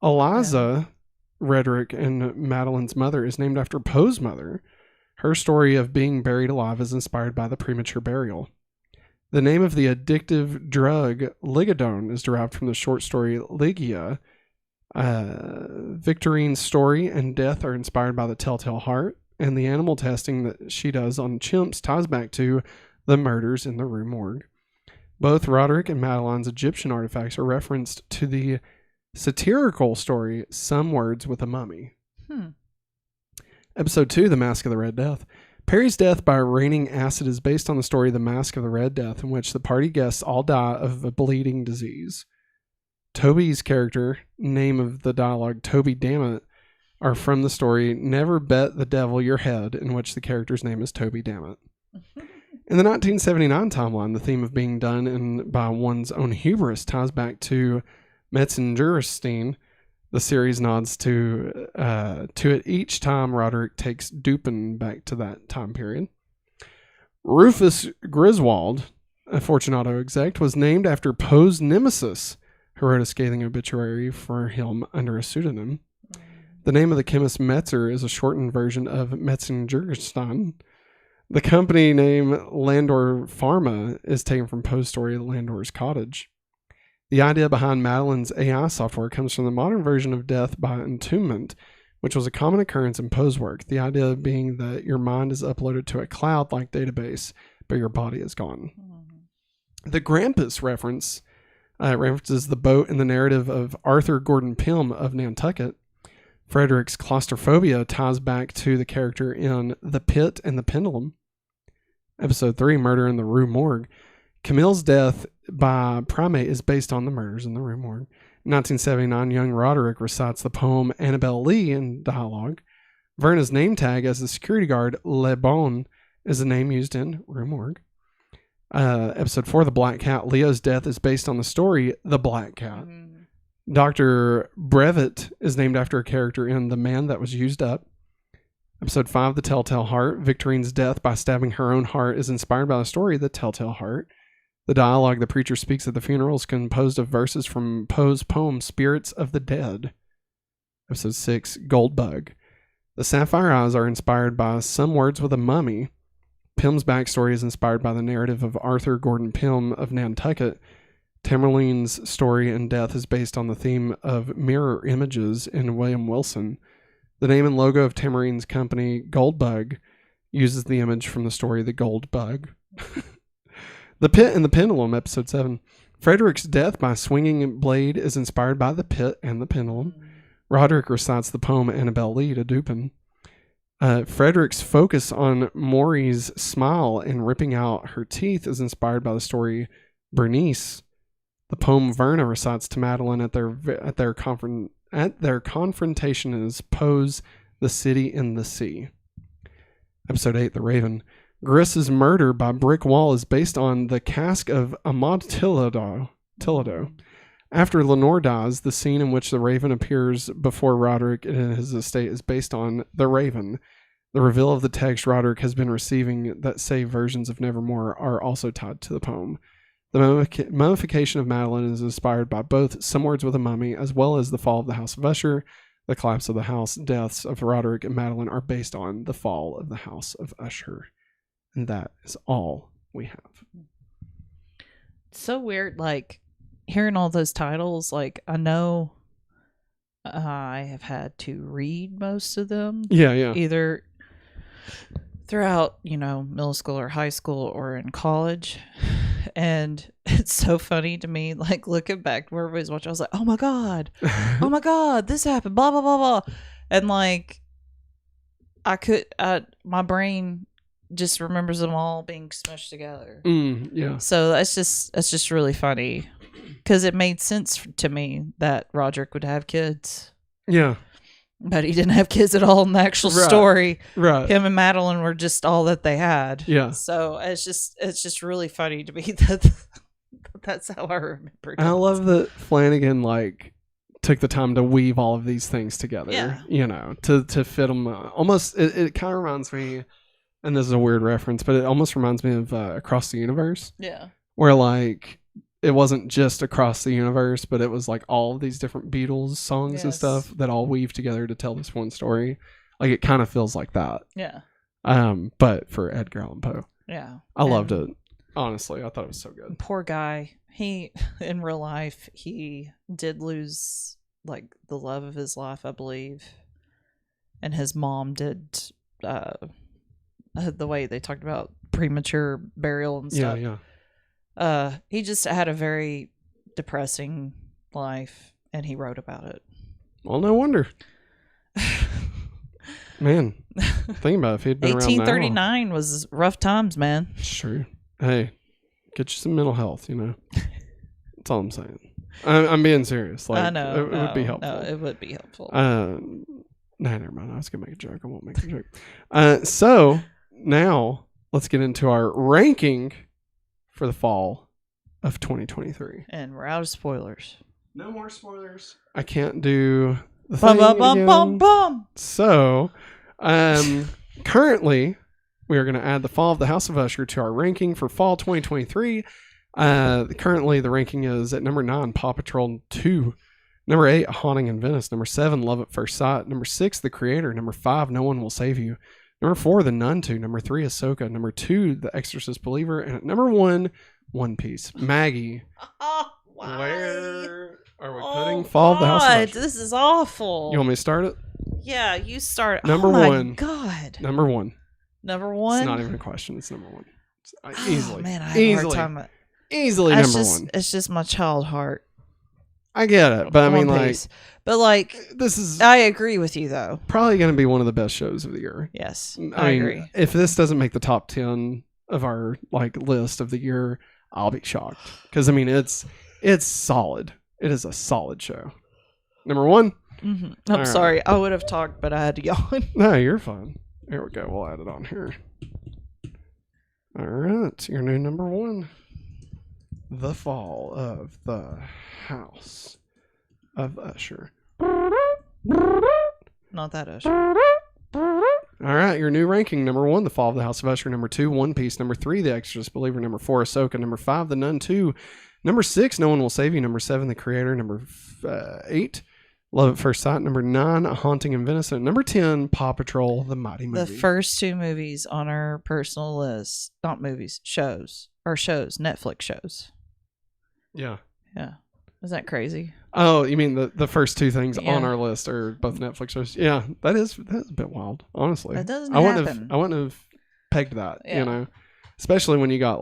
Eliza, Redrick and Madeline's mother, is named after Poe's mother. Her story of being buried alive is inspired by the premature burial. The name of the addictive drug Ligadone is derived from the short story Ligia. Victorine's story and death are inspired by the Telltale Heart, and the animal testing that she does on chimps ties back to the murders in the Rue Morgue. Both Roderick and Madeline's Egyptian artifacts are referenced to the satirical story Some Words with a Mummy. Episode 2, The Mask of the Red Death. Perry's death by raining acid is based on the story The Mask of the Red Death, in which the party guests all die of a bleeding disease. Toby's character, name of the dialogue Toby Dammit, are from the story Never Bet the Devil Your Head, in which the character's name is Toby Dammit. In the 1979 timeline, the theme of being done by one's own hubris ties back to Metzengerstein. The series nods to it each time Roderick takes Dupin back to that time period. Rufus Griswold, a Fortunato exec, was named after Poe's nemesis, who wrote a scathing obituary for him under a pseudonym. The name of the chemist Metzer is a shortened version of Metzengerstein. The company name Landor Pharma is taken from Poe's story Landor's Cottage. The idea behind Madeline's AI software comes from the modern version of death by entombment, which was a common occurrence in Poe's work. The idea being that your mind is uploaded to a cloud-like database, but your body is gone. The Grampus references the boat in the narrative of Arthur Gordon Pym of Nantucket. Frederick's claustrophobia ties back to the character in The Pit and the Pendulum. Episode 3, Murder in the Rue Morgue. Camille's death by primate is based on the murders in the Rue Morgue. In 1979, young Roderick recites the poem Annabelle Lee in dialogue. Verna's name tag as the security guard, Le Bon, is the name used in Rue Morgue. Episode 4, The Black Cat. Leo's death is based on the story The Black Cat. Dr. Brevet is named after a character in The Man That Was Used Up. Episode 5, The Telltale Heart. Victorine's death by stabbing her own heart is inspired by the story The Telltale Heart. The dialogue the preacher speaks at the funeral is composed of verses from Poe's poem Spirits of the Dead. Episode 6, Goldbug. The Sapphire Eyes are inspired by Some Words with a Mummy. Pym's backstory is inspired by the narrative of Arthur Gordon Pym of Nantucket. Tamerlane's story and death is based on the theme of mirror images in William Wilson. The name and logo of Tamerlane's company, Goldbug, uses the image from the story The Gold Bug. The Pit and the Pendulum, Episode 7. Frederick's death by swinging blade is inspired by The Pit and the Pendulum. Roderick recites the poem Annabelle Lee to Dupin. Frederick's focus on Maury's smile and ripping out her teeth is inspired by the story Bernice. The poem Verna recites to Madeline at their confrontation is Poe's The City in the Sea. Episode 8, The Raven. Griss's murder by brick wall is based on the cask of Amontillado. After Lenore dies, the scene in which the Raven appears before Roderick in his estate is based on The Raven. The reveal of the text Roderick has been receiving that say versions of Nevermore are also tied to the poem. The mummification of Madeline is inspired by both Some Words with a Mummy as well as the fall of the House of Usher. The collapse of the house deaths of Roderick and Madeline are based on the fall of the House of Usher. And that is all we have. It's so weird, like, hearing all those titles. Like, I know I have had to read most of them. Yeah, yeah. Either throughout, middle school or high school or in college. And it's so funny to me, like looking back where everybody's watching, I was like, oh my God, this happened, blah, blah, blah, blah. And like, my brain just remembers them all being smushed together. Yeah. So that's just really funny because it made sense to me that Roderick would have kids. Yeah. But he didn't have kids at all in the actual story. Right. Him and Madeline were just all that they had. Yeah. So it's just really funny to me that that's how I remember it. I love that Flanagan took the time to weave all of these things together. Yeah. To fit them. Almost, it kind of reminds me, and this is a weird reference, but it almost reminds me of Across the Universe. Yeah. Where it wasn't just Across the Universe, but it was all of these different Beatles songs and stuff that all weave together to tell this one story. It kind of feels like that. Yeah. But for Edgar Allan Poe. Yeah. I loved it. Honestly, I thought it was so good. Poor guy. He, in real life, he did lose the love of his life, I believe. And his mom did, the way they talked about premature burial and stuff. Yeah, yeah. He just had a very depressing life, and he wrote about it. Well, no wonder. Man, think about it. If he'd been 1839 was rough times, man. Sure. Hey, get you some mental health, That's all I'm saying. I'm being serious. I know. It would be helpful. No, it would be helpful. No, never mind. I was going to make a joke. I won't make a joke. So, now, let's get into our ranking for the fall of 2023. And we're out of spoilers. No more spoilers. I can't do the Bum, thing bum, bum, again. bum, bum. So, currently, we are going to add the Fall of the House of Usher to our ranking for fall 2023. Currently, the ranking is at number 9, Paw Patrol 2. Number 8, A Haunting in Venice. Number 7, Love at First Sight. Number 6, The Creator. Number 5, No One Will Save You. Number 4, The Nun 2. Number 3, Ahsoka. Number 2, The Exorcist Believer. And at number 1, One Piece. Maggie, Why? where are we putting Fall of the House of Usher? This is awful. You want me to start it? Yeah, you start. Number oh my 1. God. Number 1. Number 1? It's not even a question. It's number 1. Easily. Oh, man, I have a hard time. Easily number 1. It's just my child heart. I get it, but I mean, but this is. I agree with you though. Probably going to be one of the best shows of the year. Yes, I mean, agree. If this doesn't make the top 10 of our list of the year, I'll be shocked because I mean it's solid. It is a solid show. Number 1. Mm-hmm. I'm sorry, right. I would have talked, but I had to yawn. No, you're fine. Here we go. We'll add it on here. All right, your new number 1. The Fall of the House of Usher. Not that Usher. All right, your new ranking. Number 1, The Fall of the House of Usher. Number 2, One Piece. Number 3, The Exorcist Believer. Number 4, Ahsoka. Number 5, The Nun 2. Number 6, No One Will Save You. Number 7, The Creator. Number 8, Love at First Sight. Number 9, A Haunting in Venice. And number 10, Paw Patrol, the Mighty Movie. The first 2 movies on our personal list, not movies, shows, Netflix shows. Yeah. Yeah. Is that crazy? Oh, you mean the first 2 things on our list are both Netflix shows? Yeah, that's a bit wild, honestly. That doesn't happen. I wouldn't have pegged that, especially when you got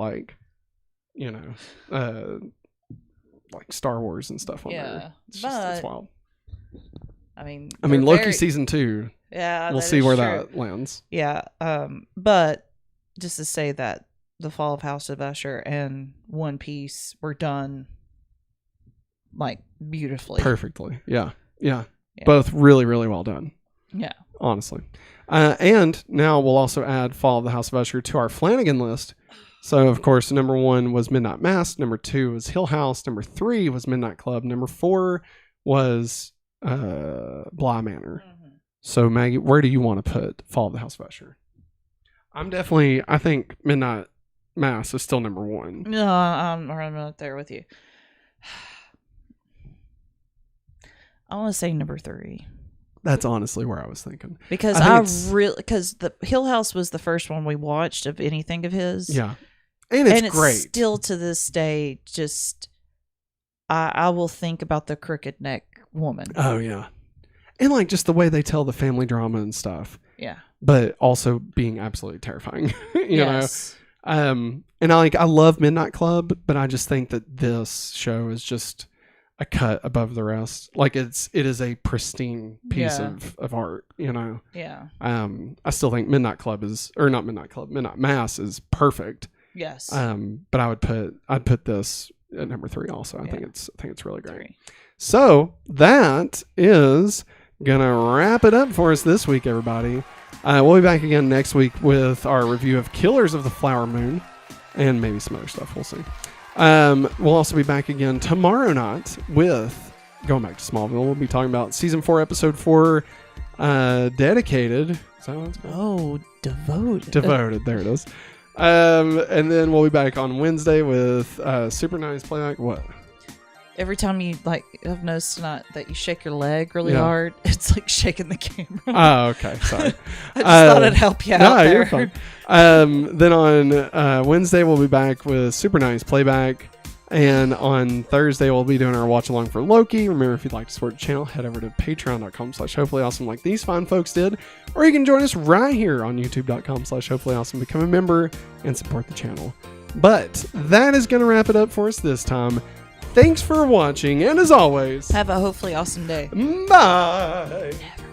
Star Wars and stuff on there. It's wild. I mean, Loki season 2. Yeah, we'll see where that lands. Yeah, but just to say that the Fall of House of Usher and One Piece were done beautifully, perfectly. Yeah, both really, really well done. Yeah, honestly. And now we'll also add Fall of the House of Usher to our Flanagan list. So, of course, number 1 was Midnight Mass. Number 2 was Hill House. Number 3 was Midnight Club. Number 4 was Bly Manor. Mm-hmm. So, Maggie, where do you want to put Fall of the House of Usher? I think Midnight Mass is still number 1. No, I'm not there with you. I want to say number 3. That's honestly where I was thinking. Because because the Hill House was the first one we watched of anything of his. Yeah. And it's great. Still to this day, just I will think about the crooked neck woman. Oh yeah. and like just the way they tell the family drama and stuff, Yeah. but also being absolutely terrifying. you Yes. know, and I love Midnight Club, but I just think that this show is just a cut above the rest. Like it is a pristine piece Yeah. of art. You know. Yeah. I still think Midnight Mass is perfect. Yes. But I'd put this at number 3 also. I think it's really great. 3. So that is gonna wrap it up for us this week, everybody. We'll be back again next week with our review of Killers of the Flower Moon and maybe some other stuff. We'll see. We'll also be back again tomorrow night with going back to Smallville. We'll be talking about season 4, episode 4, Dedicated. Is that what it's called? Oh, Devoted. Devoted. There it is. And then we'll be back on Wednesday with Super Nice Playback. What? Every time you I've noticed tonight that you shake your leg really hard, it's like shaking the camera. Oh, okay. Sorry. I just thought it'd help you out there. You're fine. Then on Wednesday, we'll be back with Super Nice Playback. And on Thursday, we'll be doing our watch along for Loki. Remember, if you'd like to support the channel, head over to patreon.com/hopefullyawesome like these fine folks did. Or you can join us right here on youtube.com/hopefullyawesome. Become a member and support the channel. But that is going to wrap it up for us this time. Thanks for watching, and as always, Have a hopefully awesome day. bye. Never.